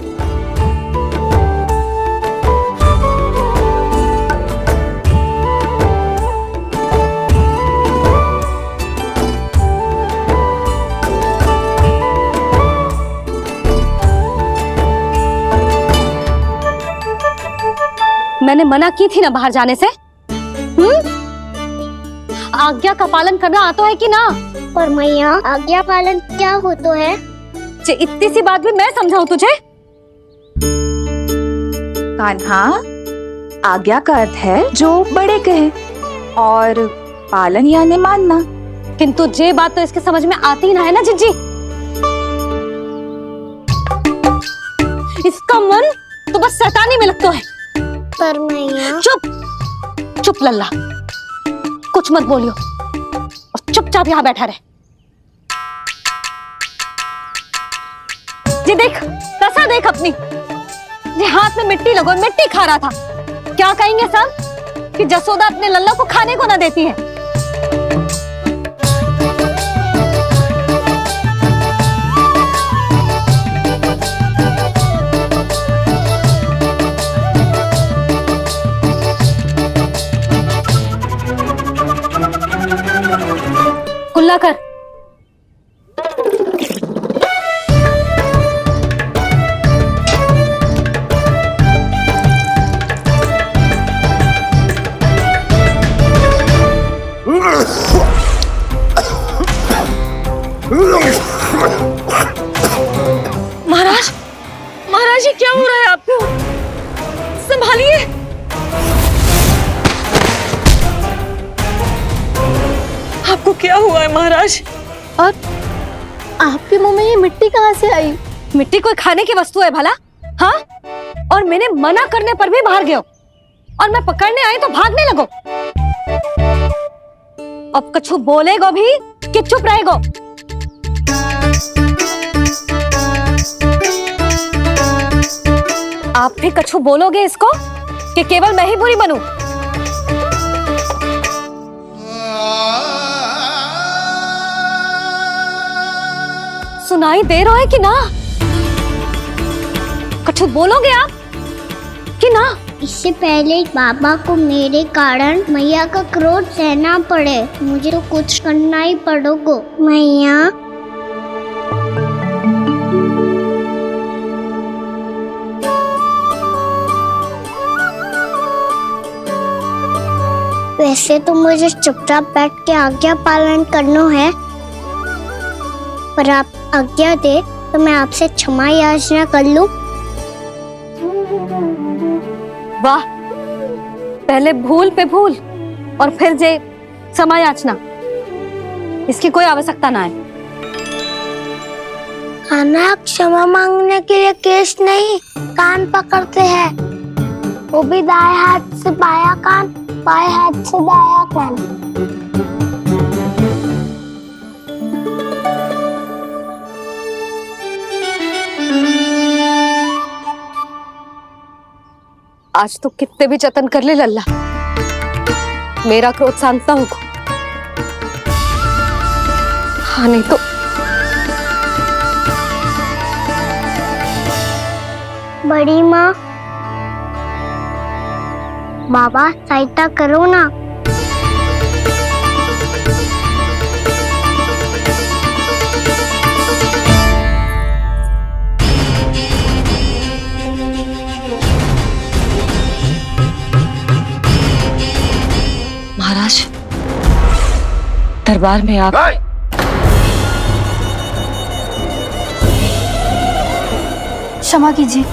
मैंने मना की थी ना बाहर जाने से। आज्ञा का पालन करना आता है कि ना? पर मैया आज्ञा पालन क्या होता है? इतनी सी बात भी मैं समझाऊं तुझे? कान्हा, आज्ञा का अर्थ है जो बड़े कहे और पालन यानी मानना। किंतु ये बात तो इसके समझ में आती ना है ना जिज्जी। इसका मन तो बस शैतानी में लगता है। पर मैया चुप चुप लल्ला, कुछ मत बोलियो और चुपचाप यहाँ बैठा रहे। जी देख, दशा देख अपनी। जी हाथ में मिट्टी लगो, मिट्टी खा रहा था। क्या कहेंगे सब कि जसोदा अपने लल्ला को खाने को ना देती है। कुल्ला कर। महाराज, महाराज ये क्या हो रहा है आपको? संभालिए। आपको क्या हुआ है महाराज? और आपके मुंह में ये मिट्टी कहाँ से आई? मिट्टी कोई खाने की वस्तु है भला? हाँ, और मैंने मना करने पर भी बाहर गए और मैं पकड़ने आई तो भागने लगो। अब कछु बोलेगो भी कि चुप रहेगो? आप भी कछु बोलोगे इसको कि केवल मैं ही बुरी बनूं? सुनाई दे रहा है कि ना? कछु बोलोगे आप कि ना? इससे पहले बाबा को मेरे कारण मैया का क्रोध सहना पड़े, मुझे तो कुछ करना ही पड़ेगा। मैया वैसे तो मुझे चुपचाप बैठ के आज्ञा पालन करना है, पर आप आज्ञा दे तो मैं आपसे क्षमा याचना कर लूं। वाह, पहले भूल पे भूल और फिर जे क्षमा याचना, इसकी कोई आवश्यकता ना है। खाना क्षमा मांगने के लिए केस नहीं, कान पकड़ते हैं, वो भी दाएं हाथ से बायां कान, बाएं हाथ से दायां कान। आज तो कितने भी जतन कर ले लल्ला, मेरा क्रोध शांत ना होगा। हाँ नहीं तो बड़ी माँ, बाबा सहायता करो ना। महाराज, दरबार में आप क्षमा कीजिए,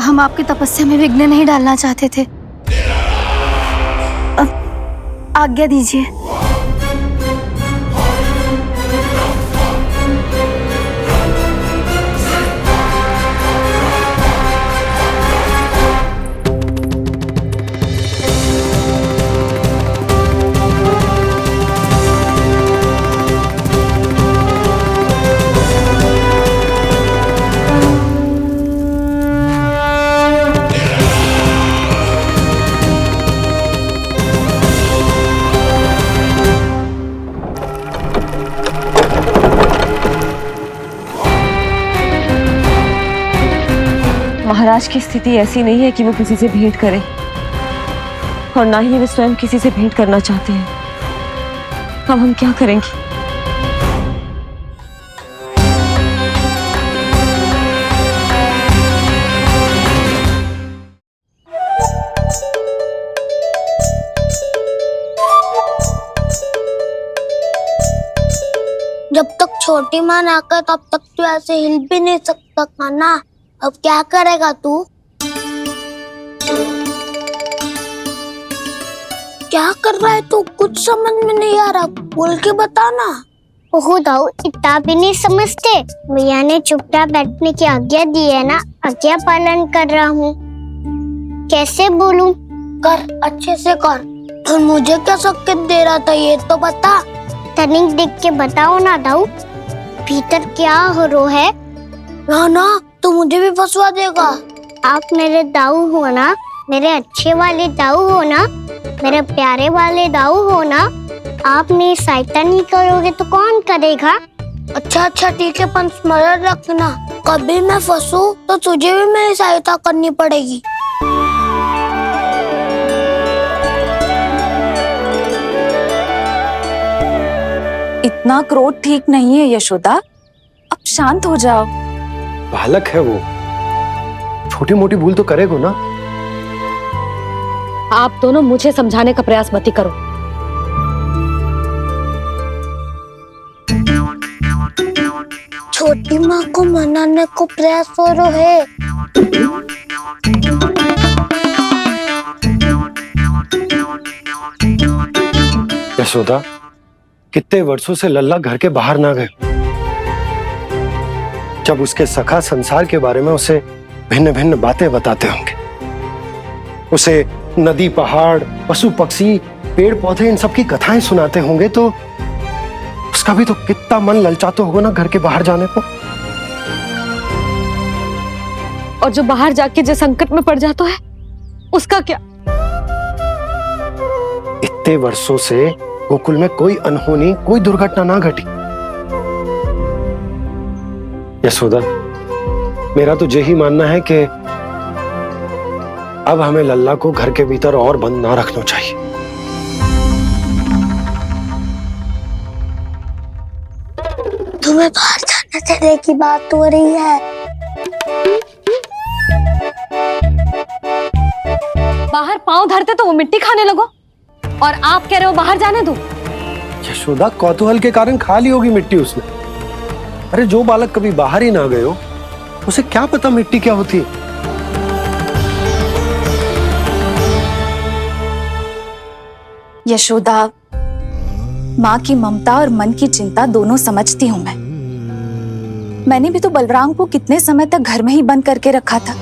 हम आपकी तपस्या में विघ्न नहीं डालना चाहते थे। अब आज्ञा दीजिए। महाराज की स्थिति ऐसी नहीं है कि वो किसी से भेंट करें, और ना ही वे स्वयं किसी से भेंट करना चाहते हैं। अब हम क्या करेंगे? जब तक छोटी माँ ना कर तब तक तू ऐसे हिल भी नहीं सकता था ना। अब क्या करेगा तू? क्या कर रहा है तू? कुछ समझ में नहीं आ रहा, बोल के बता ना। ओहो दाऊ, इतना भी नहीं समझते। भैया ने चुपचाप बैठने की आज्ञा दी है ना, आज्ञा पालन कर रहा हूँ। कैसे बोलूं? कर, अच्छे से कर। और मुझे क्या संकेत दे रहा था ये तो बता। तनिक देख के बताओ ना दाऊ, भीतर क्या हो रहा है? ना तो मुझे भी फंसवा देगा। आप मेरे दाऊ हो ना, मेरे अच्छे वाले दाऊ हो ना, मेरे प्यारे वाले दाऊ हो ना। आप मेरी सहायता नहीं करोगे तो कौन करेगा? अच्छा ठीक है, पर स्मरण रखना, कभी मैं फंसू तो तुझे भी मेरी सहायता करनी पड़ेगी। इतना क्रोध ठीक नहीं है यशोदा, अब शांत हो जाओ। बालक है वो, छोटी मोटी भूल तो करेगा ना। आप दोनों मुझे समझाने का प्रयास मत ही करो। छोटी माँ को मनाने को प्रयास हो रहा है। यशोदा, कितने वर्षों से लल्ला घर के बाहर ना गए। जब उसके सखा संसार के बारे में उसे भिन्न भिन्न बातें बताते होंगे, उसे नदी, पहाड़, पशु पक्षी, पेड़ पौधे, इन सब की कथाएं सुनाते होंगे, तो उसका भी तो कितना मन ललचाता होगा ना घर के बाहर जाने को। और जो बाहर जाके जो संकट में पड़ जाता है उसका क्या? इतने वर्षों से गोकुल में कोई अनहोनी, कोई दुर्घटना ना घटी। यशोदा, मेरा तो यही मानना है कि अब हमें लल्ला को घर के भीतर और बंद ना रखना चाहिए। तुम्हें बाहर जाने देने की बात हो रही है। बाहर पांव धरते तो वो मिट्टी खाने लगो और आप कह रहे हो बाहर जाने दो। यशोदा, कौतूहल के कारण खा ली होगी मिट्टी उसने। अरे जो बालक कभी बाहर ही ना गए हो उसे क्या पता मिट्टी क्या होती है। यशोदा, माँ की ममता और मन की चिंता दोनों समझती हूँ मैं। मैंने भी तो बलराम को कितने समय तक घर में ही बंद करके रखा था।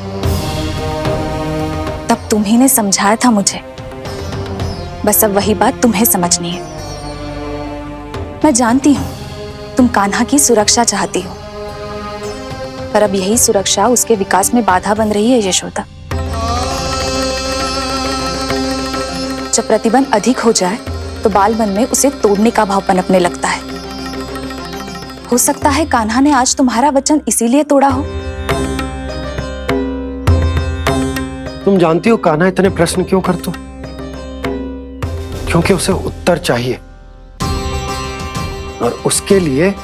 तब तुम्ही ने समझाया था मुझे। बस अब वही बात तुम्हें समझनी है। मैं जानती हूँ तुम कान्हा की सुरक्षा चाहती हो, पर अब यही सुरक्षा उसके विकास में बाधा बन रही है यशोदा। जब प्रतिबंध अधिक हो जाए तो बाल मन में उसे तोड़ने का भाव पनपने लगता है। हो सकता है कान्हा ने आज तुम्हारा वचन इसीलिए तोड़ा हो। तुम जानती हो कान्हा इतने प्रश्न क्यों करता? क्योंकि उसे उत्तर चाहिए और उसके लिए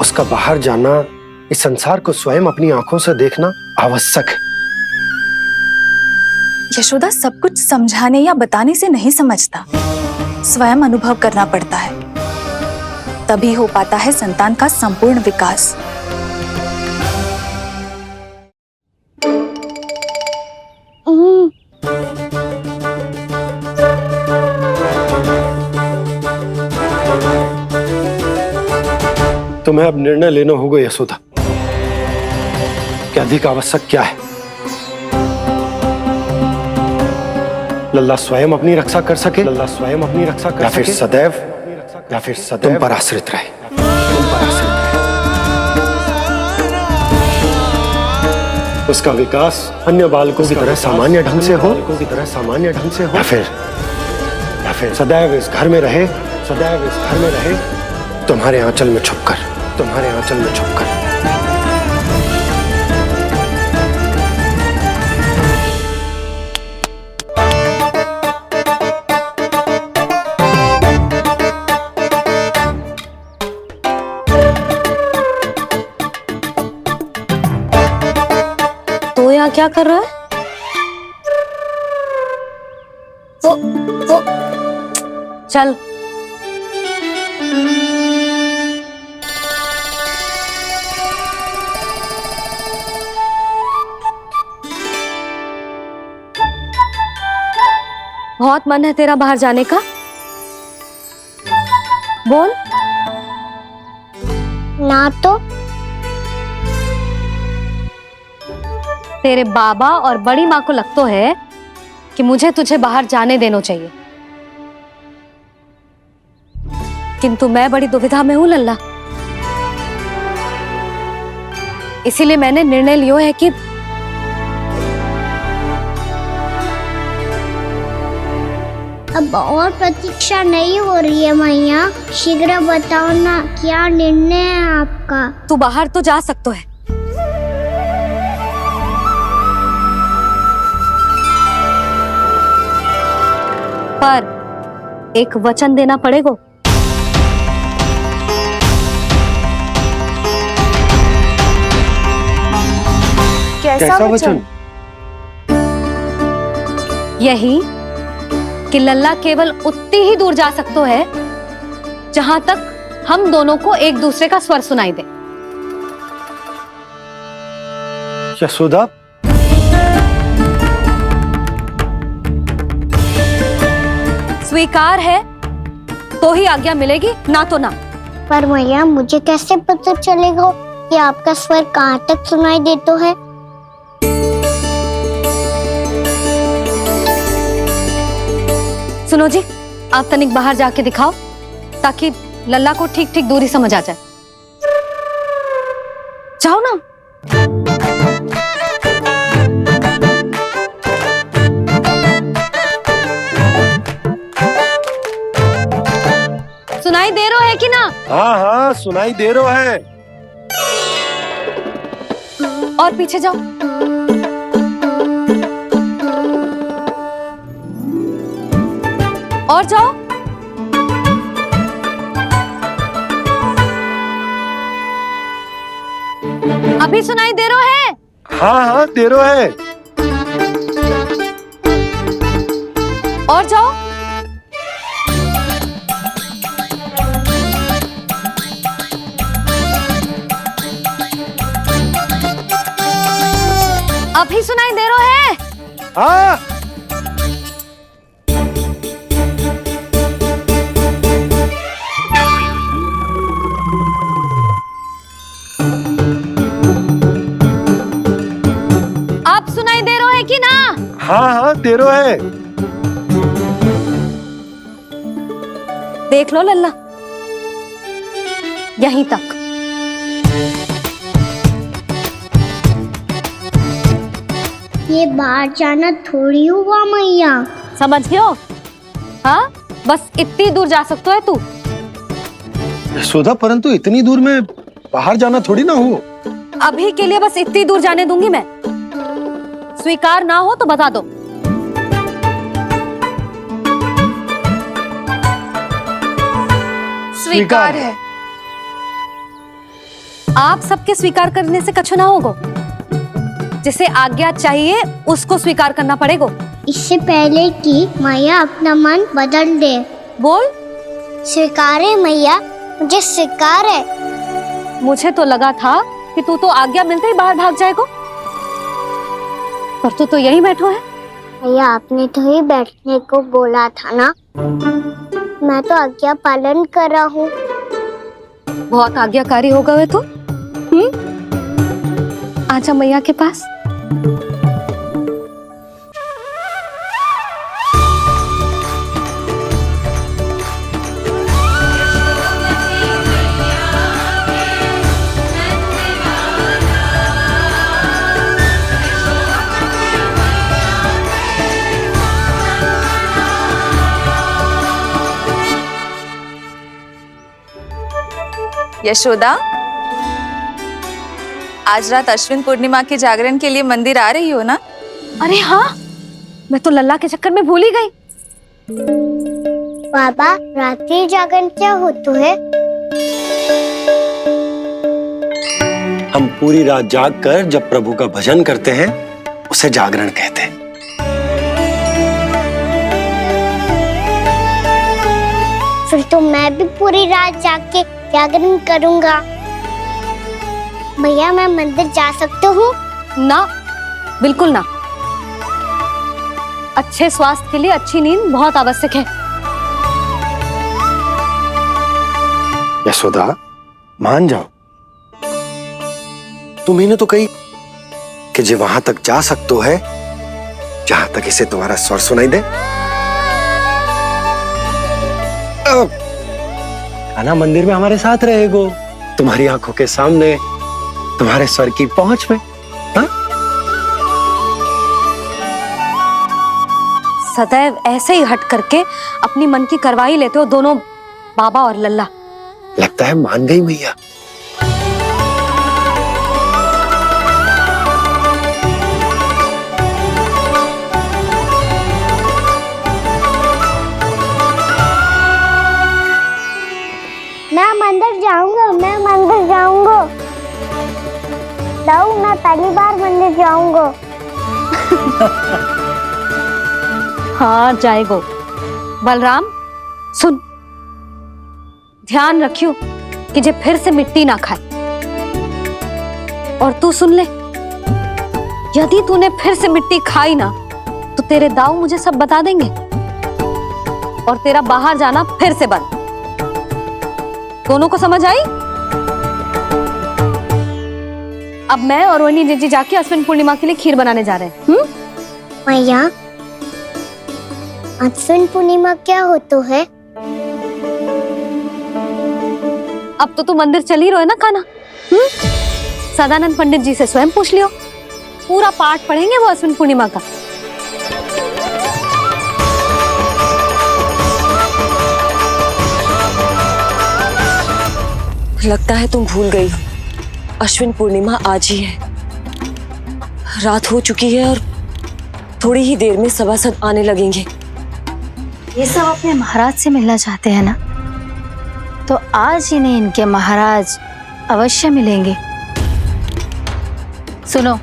उसका बाहर जाना, इस संसार को स्वयं अपनी आंखों से देखना आवश्यक है। यशोदा, सब कुछ समझाने या बताने से नहीं समझता, स्वयं अनुभव करना पड़ता है। तभी हो पाता है संतान का संपूर्ण विकास। तुम्हें अब निर्णय लेना होगा यशोदा कि अधिक आवश्यक क्या है। लल्ला स्वयं अपनी रक्षा कर सके, लल्ला स्वयं अपनी रक्षा कर सके, या फिर सदैव तुम पर आश्रित रहे। उसका विकास अन्य बालकों की तरह सामान्य ढंग से हो, या फिर सदैव इस घर में रहे, तुम्हारे आंचल में छुपकर। तो यहाँ क्या कर रहा है? वो चल। बहुत मन है तेरा बाहर जाने का? बोल। ना तो तेरे बाबा और बड़ी माँ को लगता है कि मुझे तुझे बाहर जाने देना चाहिए, किंतु मैं बड़ी दुविधा में हूं लल्ला। इसीलिए मैंने निर्णय लिया है कि अब और प्रतीक्षा नहीं हो रही है मैया। शीघ्र बताओ ना, क्या निर्णय है आपका? तू बाहर तो जा सकता है, पर एक वचन देना पड़ेगा। कैसा वचन? यही कि लल्ला केवल उतनी ही दूर जा सकता है जहां तक हम दोनों को एक दूसरे का स्वर सुनाई दे। यशोदा, स्वीकार है तो ही आज्ञा मिलेगी, ना तो ना। पर मैया, मुझे कैसे पता चलेगा कि आपका स्वर कहाँ तक सुनाई देता है? सुनो जी, आप तनिक बाहर जाके दिखाओ ताकि लल्ला को ठीक ठीक दूरी समझ आ जाए। जाओ ना। कि ना? हाँ हाँ सुनाई दे रहा है। और पीछे जाओ। और जाओ। अभी सुनाई दे रहा है? हाँ हाँ दे रहा है। और जाओ। अभी सुनाई दे रहा है? हाँ। आप सुनाई दे रहा है कि ना? हाँ हाँ दे रहा है। देख लो लल्ला, यहीं तक। ये बाहर जाना थोड़ी हुआ मैया। समझ गयो? हाँ, बस इतनी दूर जा सकते है तू। यशोदा, परंतु इतनी दूर में बाहर जाना थोड़ी ना हो। अभी के लिए बस इतनी दूर जाने दूंगी मैं। स्वीकार ना हो तो बता दो। स्वीकार है। आप सबके स्वीकार करने से कछु ना होगो। जिसे आज्ञा चाहिए उसको स्वीकार करना पड़ेगा। इससे पहले कि मैया अपना मन बदल दे। बोल। स्वीकार है मैया, मुझे स्वीकार है। मुझे तो लगा था कि तू तो आज्ञा मिलते ही बाहर भाग जाएगा, पर तू तो यहीं बैठो है। मैया आपने तो ही बैठने को बोला था ना, मैं तो आज्ञा पालन कर रहा हूँ। बहुत आज्ञाकारी हो गए तू। आजा मैया के पास। यशोदा, आज रात अश्विन पूर्णिमा के जागरण के लिए मंदिर आ रही हो ना? अरे हाँ, मैं तो लल्ला के चक्कर में भूल ही गई। बाबा, रात्रि जागरण क्या होता है? हम पूरी रात जाग कर जब प्रभु का भजन करते हैं उसे जागरण कहते हैं। फिर तो मैं भी पूरी रात जाग के जागरण करूंगा। भैया, मैं मंदिर जा सकती हूँ? ना, बिल्कुल ना। अच्छे स्वास्थ्य के लिए अच्छी नींद बहुत आवश्यक है। यशोदा, मान जाओ। तुम्ही ने तो कही कि जे वहां तक जा सकते है जहां तक इसे तुम्हारा स्वर सुनाई दे। कान्हा मंदिर में हमारे साथ रहेगो, तुम्हारी आंखों के सामने, तुम्हारे स्वर की पहुंच में। हा? सदैव ऐसे ही हट करके अपनी मन की करवाई लेते हो दोनों बाबा और लल्ला। लगता है मान गई मैया। मैं मंदिर जाऊंगा, मैं मंदिर जाऊंगा। दाऊ, मैं पहली बार मंदिर जाऊंगा। हाँ, जाएगो। बलराम, सुन, ध्यान रखियो कि जे फिर से मिट्टी ना खाए। और तू सुन ले, यदि तूने फिर से मिट्टी खाई ना तो तेरे दाऊ मुझे सब बता देंगे और तेरा बाहर जाना फिर से बंद। दोनों को समझ आई? अब मैं और रोहिणी जीजी जाके अश्विन पूर्णिमा के लिए खीर बनाने जा रहे हैं। मैया, अश्विन पूर्णिमा क्या होता है? अब तो तू मंदिर चल ही रहो है ना कान्हा? सदानंद पंडित जी से स्वयं पूछ लियो, पूरा पाठ पढ़ेंगे वो अश्विन पूर्णिमा का। लगता है तुम भूल गई हो, अश्विन पूर्णिमा आज ही है। रात हो चुकी है और थोड़ी ही देर में सभासद आने लगेंगे। ये सब अपने महाराज से मिलना चाहते हैं ना, तो आज इन्हें इनके महाराज अवश्य मिलेंगे। सुनो,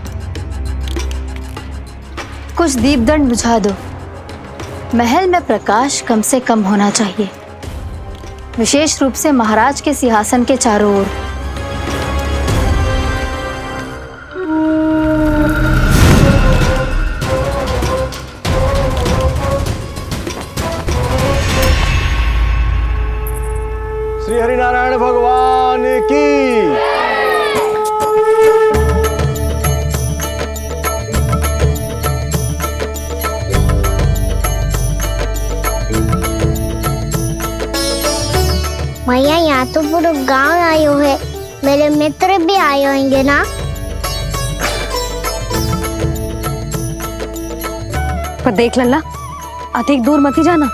कुछ दीपदंड बुझा दो। महल में प्रकाश कम से कम होना चाहिए, विशेष रूप से महाराज के सिंहासन के चारों ओर। श्री हरिनारायण भगवान की। मैया, यहाँ तो पूरा गांव आयो है, मेरे मित्र भी आए होंगे ना? पर देख लल्ला, अधिक दूर मत ही जाना।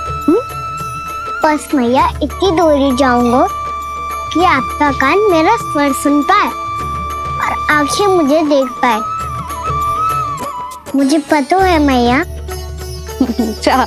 बस मैया इतनी दूर ही जाऊंगा कि आपका कान मेरा स्वर सुन पाए और आंखें मुझे देख पाए। मुझे पता है मैया। चाह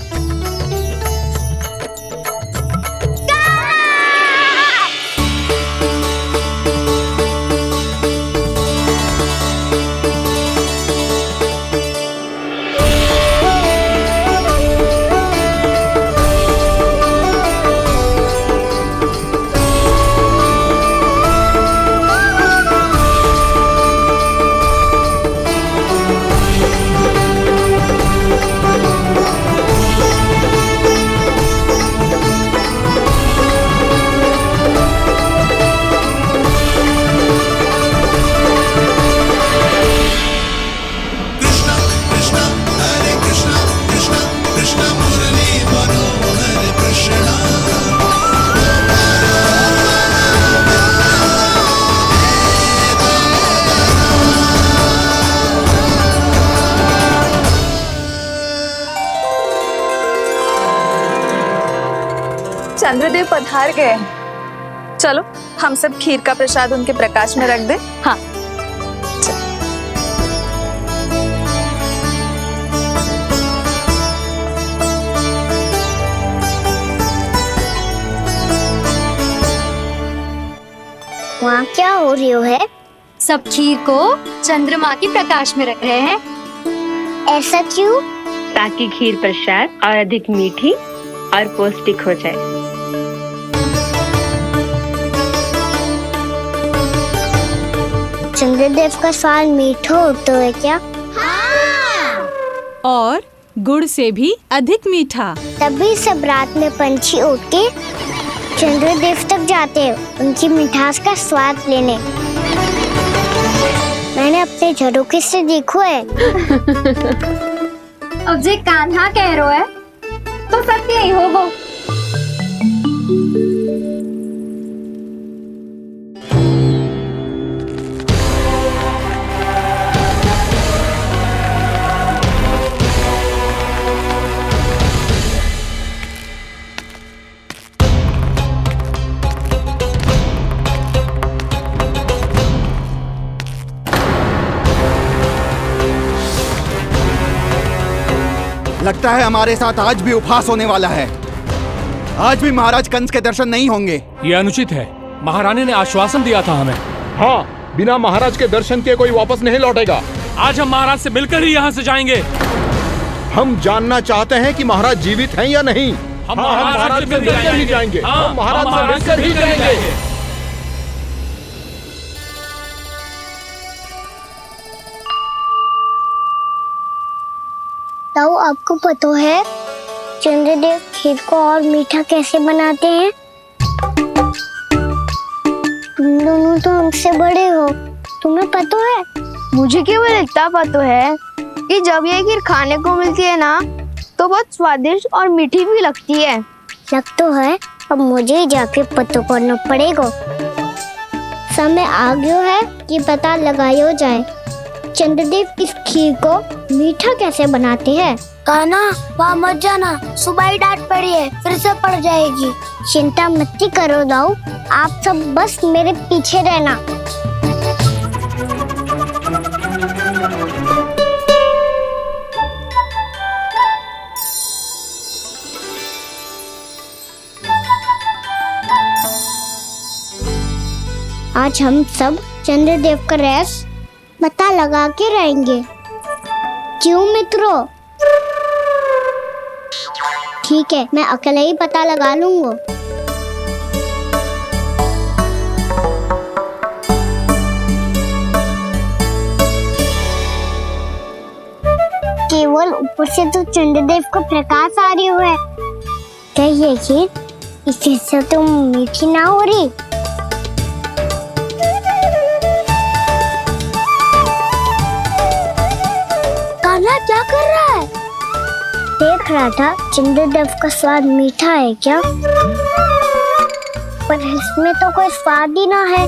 चंद्रदेव पधार गए। चलो हम सब खीर का प्रसाद उनके प्रकाश में रख दे। हाँ। वहाँ क्या हो रही है? सब खीर को चंद्रमा की प्रकाश में रख रहे हैं। ऐसा क्यों? ताकि खीर प्रसाद और अधिक मीठी और पौष्टिक हो जाए। चंद्रदेव का स्वाद मीठा होता है क्या? हाँ। और गुड़ से भी अधिक मीठा। तभी सब रात में पंछी उड़ के चंद्रदेव तक जाते हैं उनकी मिठास का स्वाद लेने। मैंने अपने झरोखे से देखो है। अब जे कान्हा कह रहा है तो सत्य ही होगा। लगता है हमारे साथ आज भी उपहास होने वाला है। आज भी महाराज कंस के दर्शन नहीं होंगे। ये अनुचित है। महारानी ने आश्वासन दिया था हमें। हाँ, बिना महाराज के दर्शन के कोई वापस नहीं लौटेगा। आज हम महाराज से मिलकर ही यहाँ से जाएंगे। हम जानना चाहते हैं कि महाराज जीवित हैं या नहीं। हम महाराज से मिलकर ही जाएंगे। हम महाराज से मिलकर ही जाएंगे। ताऊ, आपको पता है चंद्रदेव खीर को और मीठा कैसे बनाते हैं? तुम दोनों तो हमसे बड़े हो, तुम्हें पता है? मुझे केवल इतना पता है कि जब ये खीर खाने को मिलती है ना तो बहुत स्वादिष्ट और मीठी भी लगती है। लग तो है, अब मुझे ही जाके पता करना पड़ेगा। समय आ गया है कि पता लगाया जाए चंद्रदेव इस खीर को मीठा कैसे बनाते हैं। कान्हा, वहाँ मत जाना, सुबह ही डांट पड़ी है, फिर से पड़ जाएगी। चिंता मत करो दाऊ, आप सब बस मेरे पीछे रहना। आज हम सब चंद्रदेव का रहस्य पता लगा के रहेंगे। क्यों मित्रों? ठीक है, मैं अकेले ही पता लगा लूंगा। केवल ऊपर से तो चंद्रदेव का प्रकाश आ रही है। क्या ये खीर इससे तो मीठी ना हो रही? कान्हा क्या कर रहा है? देख रहा था चंद्रदेव का स्वाद मीठा है क्या, पर इसमें तो कोई स्वाद ही ना है।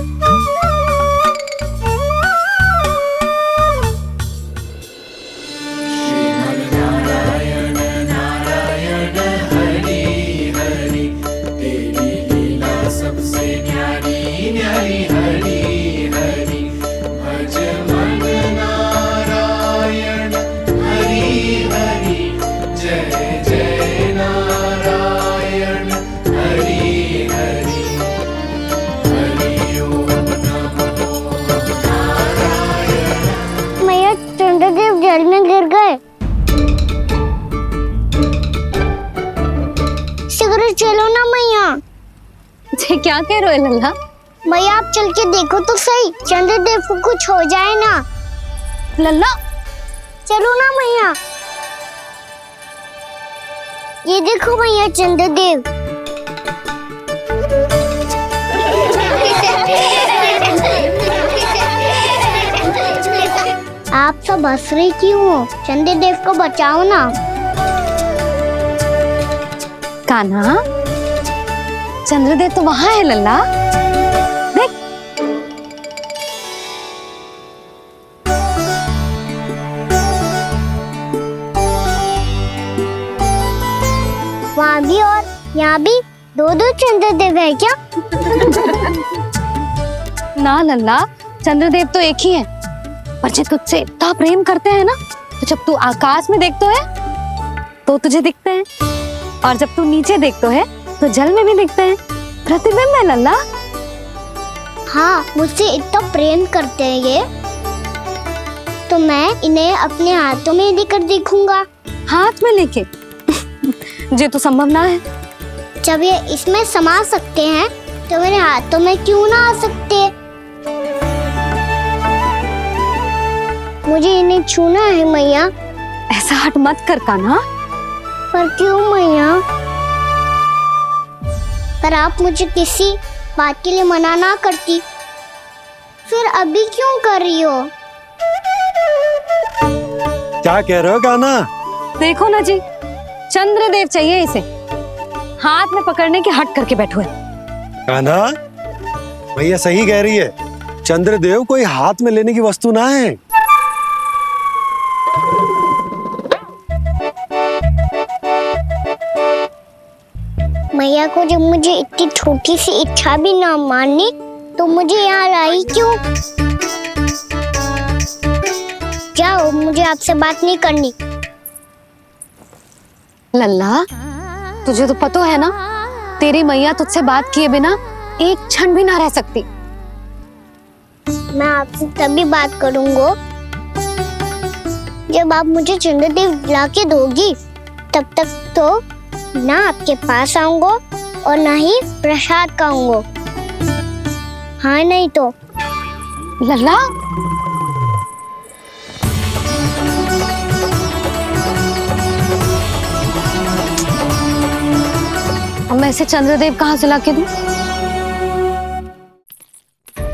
चंद्रदेव जल में गिर गए। शीघ्र चलो ना मैया। क्या कह रहे हो लल्ला? मैया आप चल के देखो तो सही, चंद्रदेव को कुछ हो जाए ना। लल्ला चलो ना मैया। ये देखो मैया चंद्रदेव। आप सब हंस रही क्यों हो? चंद्रदेव को बचाओ ना। कान्हा, चंद्रदेव तो वहां है लल्ला, देख। वहाँ भी और यहाँ भी दो चंद्रदेव है क्या? ना लल्ला, चंद्रदेव तो एक ही है, पर जब तुझसे इतना प्रेम करते हैं ना, तो जब तू आकाश में देखते है तो तुझे दिखते हैं, और जब तू नीचे देखते है तो जल में भी दिखते हैं। प्रतिबिंब है लल्ला। हाँ, मुझसे इतना प्रेम करते हैं ये, तो मैं इन्हें अपने हाथों में लेकर देखूंगा। हाथ में लेके? ये तो संभव ना है। जब ये इसमें समा सकते हैं तो मेरे हाथों में क्यों ना आ सकते? मुझे इन्हें छूना है मैया। ऐसा हट मत कर कान्हा। पर क्यों मैया? पर आप मुझे किसी बात के लिए मना ना करती, फिर अभी क्यों कर रही हो? क्या कह रहे हो कान्हा? देखो ना जी, चंद्रदेव चाहिए इसे, हाथ में पकड़ने के हट करके बैठो है। कान्हा, भैया सही कह रही है, चंद्रदेव कोई हाथ में लेने की वस्तु ना है। मैया को जब मुझे इतनी छोटी सी इच्छा भी ना माननी, तो मुझे यहाँ लाई क्यों? जाओ, मुझे आपसे बात नहीं करनी। लल्ला, तुझे तो पता है ना, तेरी मैया तुझसे बात किए बिना एक क्षण भी ना रह सकती। मैं आपसे तभी बात करूंगा जब आप मुझे चंद्रदेव ला के दोगी। तब तक तो ना आपके पास आऊंगा और ना ही प्रसाद खाऊंगा। हाँ नहीं तो? लल्ला, अब मैं इसे चंद्रदेव कहाँ से लाके दूं?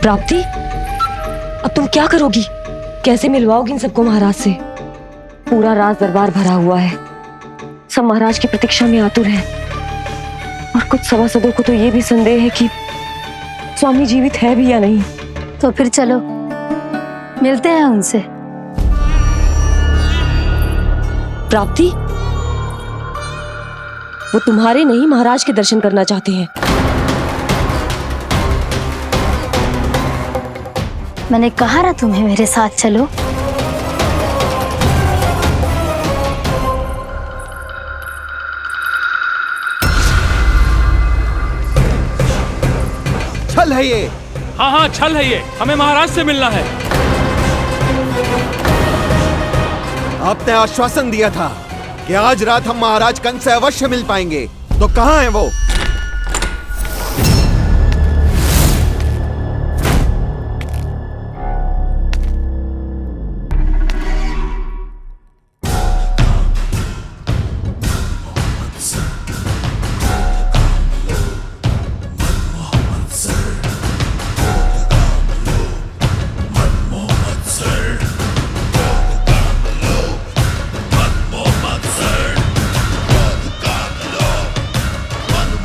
प्राप्ति, अब तुम क्या करोगी? कैसे मिलवाओगी इन सबको महाराज से? पूरा राज दरबार भरा हुआ है, सब महाराज की प्रतीक्षा में आतुर हैं, और कुछ सभासदों को तो ये भी संदेह है कि स्वामी जीवित है भी या नहीं। तो फिर चलो मिलते हैं उनसे। प्राप्ति, वो तुम्हारे नहीं महाराज के दर्शन करना चाहते हैं। मैंने कहा ना तुम्हें मेरे साथ चलो। छल है ये। हाँ हाँ छल है ये, हमें महाराज से मिलना है। आपने आश्वासन दिया था कि आज रात हम महाराज कंस से अवश्य मिल पाएंगे, तो कहाँ है वो?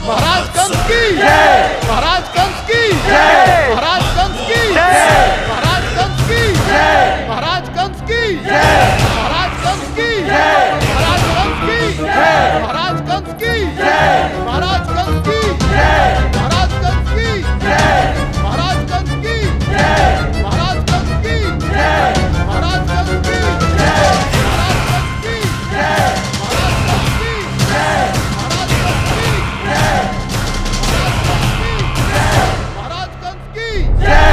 महाराज कंस की जय, महाराज कंस की जय, महाराज कंस की जय, महाराज कंस की जय, महाराज कंस की जय, महाराज कंस की जय, महाराज कंस की जय, महाराज कंस की जय, महाराज कंस की जय, महाराज कंस की जय, महाराज कंस की जय, महाराज कंस की जय, महाराज कंस की जय, महाराज कंस की जय, महाराज कंस की जय, महाराज कंस की जय।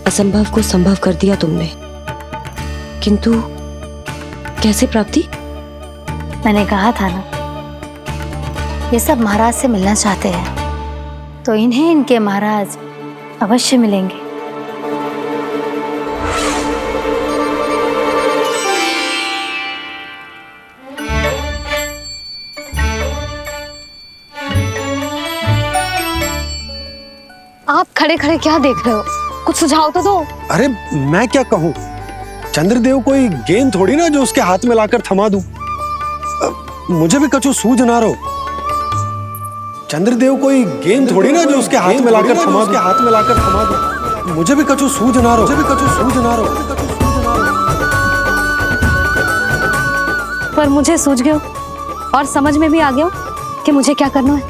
असंभव को संभव कर दिया तुमने, किंतु कैसे प्राप्ति? मैंने कहा था ना, ये सब महाराज से मिलना चाहते हैं, तो इन्हें इनके महाराज अवश्य मिलेंगे। आप खड़े खड़े क्या देख रहे हो? कुछ सुझाव तो दो। अरे मैं क्या कहूँ, चंद्रदेव कोई गेंद थोड़ी ना जो उसके हाथ में लाकर थमा दूं। मुझे भी कछु सूझ ना रहो। चंद्रदेव कोई गेंद थोड़ी ना जो उसके हाथ में लाकर थमा दूं। मुझे भी कछु सूझ ना रहो। पर मुझे सूझ गयो और समझ में भी आ गया कि मुझे क्या करना है।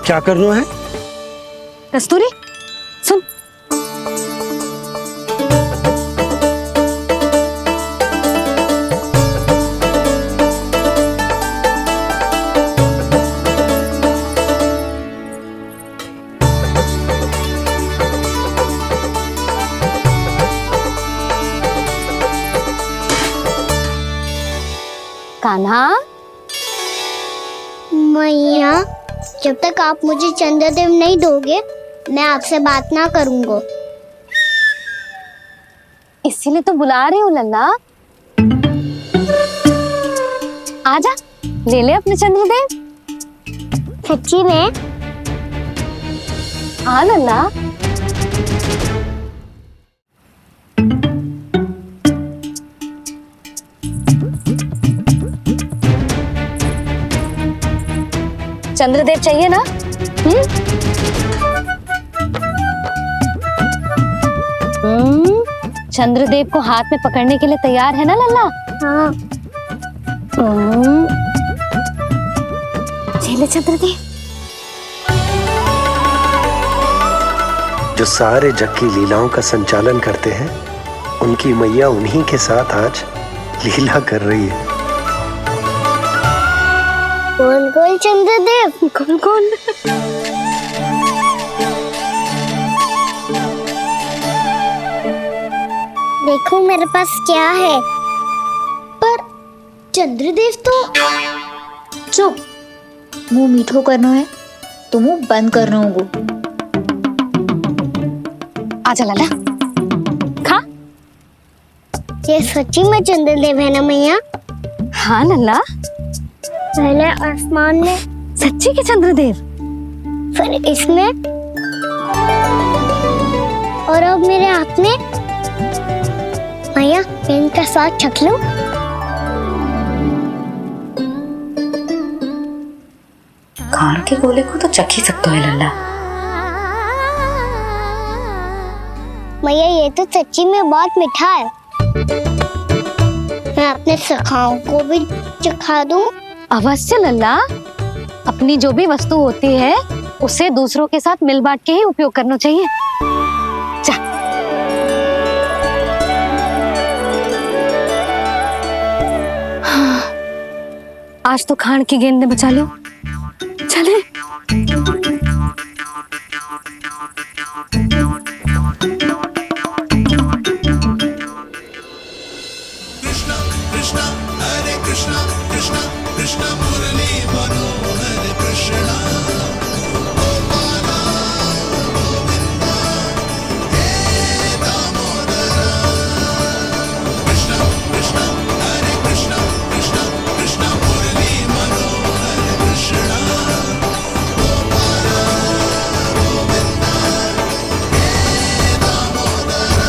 क्या करना है? कस्तूरी सुन, कान्हा। मैया, जब तक आप मुझे चंद्रदेव नहीं दोगे मैं आपसे बात ना करूंगा। इसीलिए तो बुला रही हूँ लल्ला। आजा, ले ले अपने चंद्रदेव। सच्ची में? हाँ लल्ला। चंद्रदेव चाहिए ना? चंद्रदेव को हाथ में पकड़ने के लिए तैयार है ना लल्ला? हाँ। ले चंद्रदेव। जो सारे जग की लीलाओं का संचालन करते हैं, उनकी मैया उन्हीं के साथ आज लीला कर रही है। कौन कौन चंद्रदेव? कौन कौन? देखो मेरे पास क्या है। पर चंद्रदेव तो चुप, मुंह मीठो करना है तो मुंह बंद करना होगा। आजा लाला, खा। ये सच्ची में चंद्रदेव है ना मैया? हाँ लल्ला, पहले आसमान में सच्ची के चंद्रदेव, फिर इसमें, और अब मेरे हाथ में। मैया, इनका साथ चख लो। खान के गोले को तो चख ही सकते हो लल्ला। मैया, ये तो सच्ची में बहुत मीठा है। मैं अपने सखाओं को भी चखा दूं? अवश्य लल्ला, अपनी जो भी वस्तु होती है उसे दूसरों के साथ मिल बांट के ही उपयोग करना चाहिए। जा। आज तो खान की गेंद ने बचा लो। चले। कृष्णा कृष्णा हरे कृष्णा कृष्णा कृष्णा मुरली मनोहर कृष्णा गोपाला गोविंदा हे दामोदरा कृष्णा कृष्णा हरे कृष्णा कृष्णा कृष्णा मुरली मनोहर कृष्णा गोपाला गोविंदा हे दामोदरा।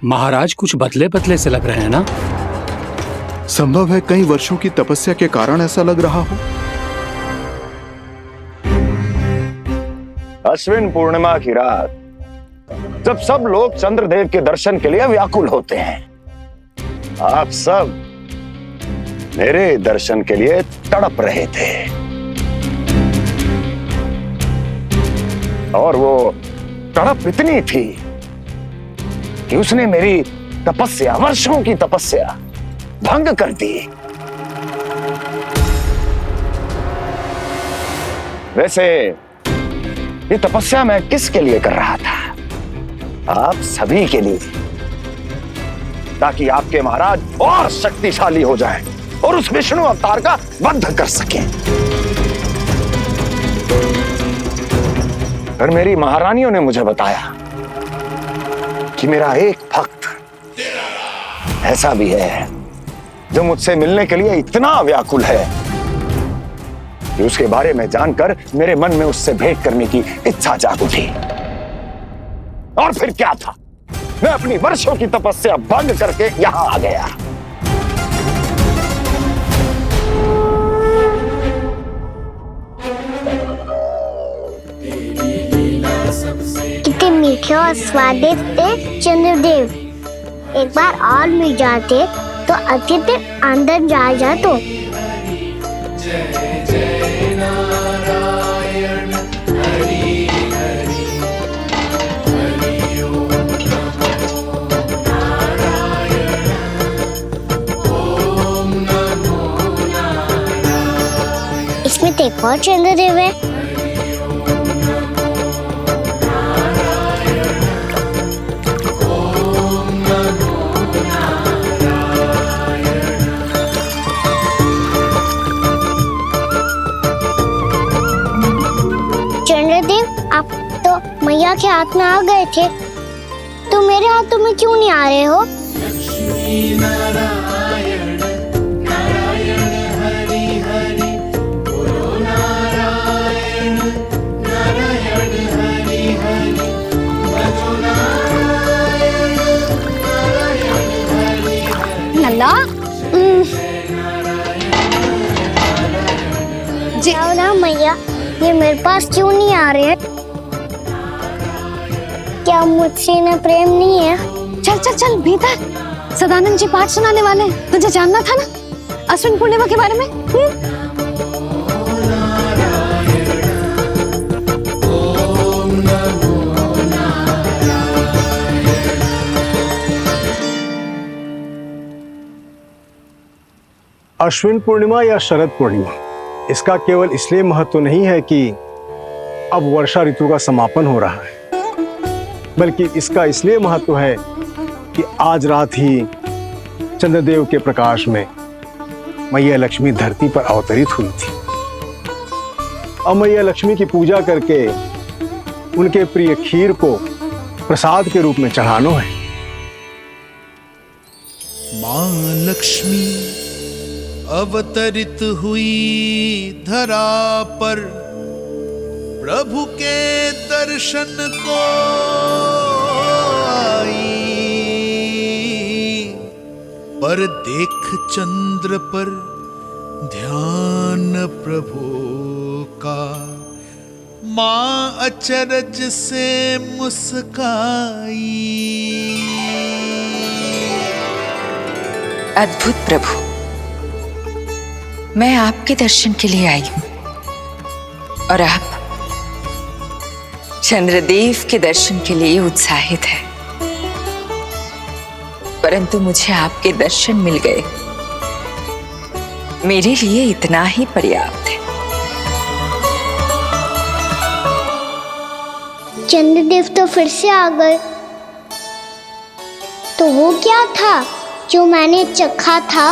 महाराज कुछ बदले बदले से लग रहे हैं ना? संभव है कई वर्षों की तपस्या के कारण ऐसा लग रहा हो। अश्विन पूर्णिमा की रात जब सब लोग चंद्रदेव के दर्शन के लिए व्याकुल होते हैं, आप सब मेरे दर्शन के लिए तड़प रहे थे। और वो तड़प इतनी थी कि उसने मेरी तपस्या, वर्षों की तपस्या भंग कर दी। वैसे ये तपस्या मैं किसके लिए कर रहा था? आप सभी के लिए, ताकि आपके महाराज और शक्तिशाली हो जाएं और उस विष्णु अवतार का वध कर सकें। पर मेरी महारानियों ने मुझे बताया कि मेरा एक भक्त ऐसा भी है जो मुझसे मिलने के लिए इतना व्याकुल है कि उसके बारे में जानकर मेरे मन में उससे भेंट करने की इच्छा जाग उठी। और फिर क्या था, मैं अपनी वर्षों की तपस्या भंग करके यहां आ गया। कितने मीठे और स्वादिष्ट थे चंद्रदेव। एक बार और मिल जाते तो अतिथि अंदर जा जातो। इसमें तो एक और चंद्रदेव है। चंद्रदेव, आप तो मैया के हाथ में आ गए थे, तो मेरे हाथों में क्यों नहीं आ रहे हो? लल्ला जी ना मैया, ये मेरे पास क्यों नहीं आ रहे हैं? क्या मुझसे इन्हें प्रेम नहीं है? चल चल चल भीतर, सदानंद जी पाठ सुनाने वाले हैं। तुझे जानना था ना अश्विन पूर्णिमा के बारे में? अश्विन पूर्णिमा या शरद पूर्णिमा, इसका केवल इसलिए महत्व नहीं है कि अब वर्षा ऋतु का समापन हो रहा है, बल्कि इसका इसलिए महत्व है कि आज रात ही चंद्रदेव के प्रकाश में मैया लक्ष्मी धरती पर अवतरित हुई थी। अब मैया लक्ष्मी की पूजा करके उनके प्रिय खीर को प्रसाद के रूप में चढ़ाना है। मां लक्ष्मी अवतरित हुई धरा पर, प्रभु के दर्शन को आई। पर देख चंद्र पर ध्यान प्रभु का, माँ अचरज से मुस्काई। अद्भुत प्रभु, मैं आपके दर्शन के लिए आई हूं और आप चंद्रदेव के दर्शन के लिए उत्साहित है, परंतु मुझे आपके दर्शन मिल गए, मेरे लिए इतना ही पर्याप्त है। चंद्रदेव तो फिर से आ गए। तो वो क्या था जो मैंने चखा था?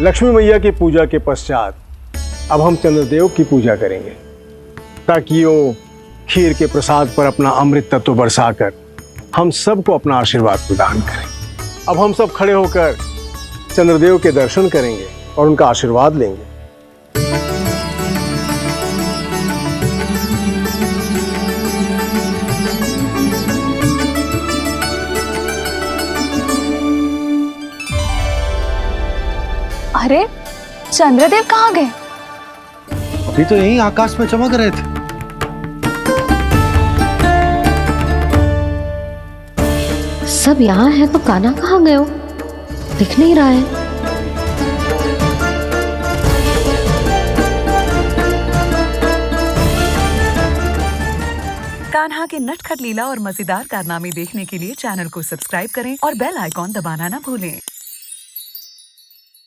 लक्ष्मी मैया की पूजा के पश्चात अब हम चंद्रदेव की पूजा करेंगे, ताकि वो खीर के प्रसाद पर अपना अमृत तत्व बरसाकर हम सबको अपना आशीर्वाद प्रदान करें। अब हम सब खड़े होकर चंद्रदेव के दर्शन करेंगे और उनका आशीर्वाद लेंगे। अरे चंद्रदेव कहाँ गए? अभी तो यही आकाश में चमक रहे थे। सब यहाँ है तो कान्हा कहाँ गए हो? दिख नहीं रहा है। कान्हा के नटखट लीला और मजेदार कारनामे देखने के लिए चैनल को सब्सक्राइब करें और बेल आइकॉन दबाना ना भूलें।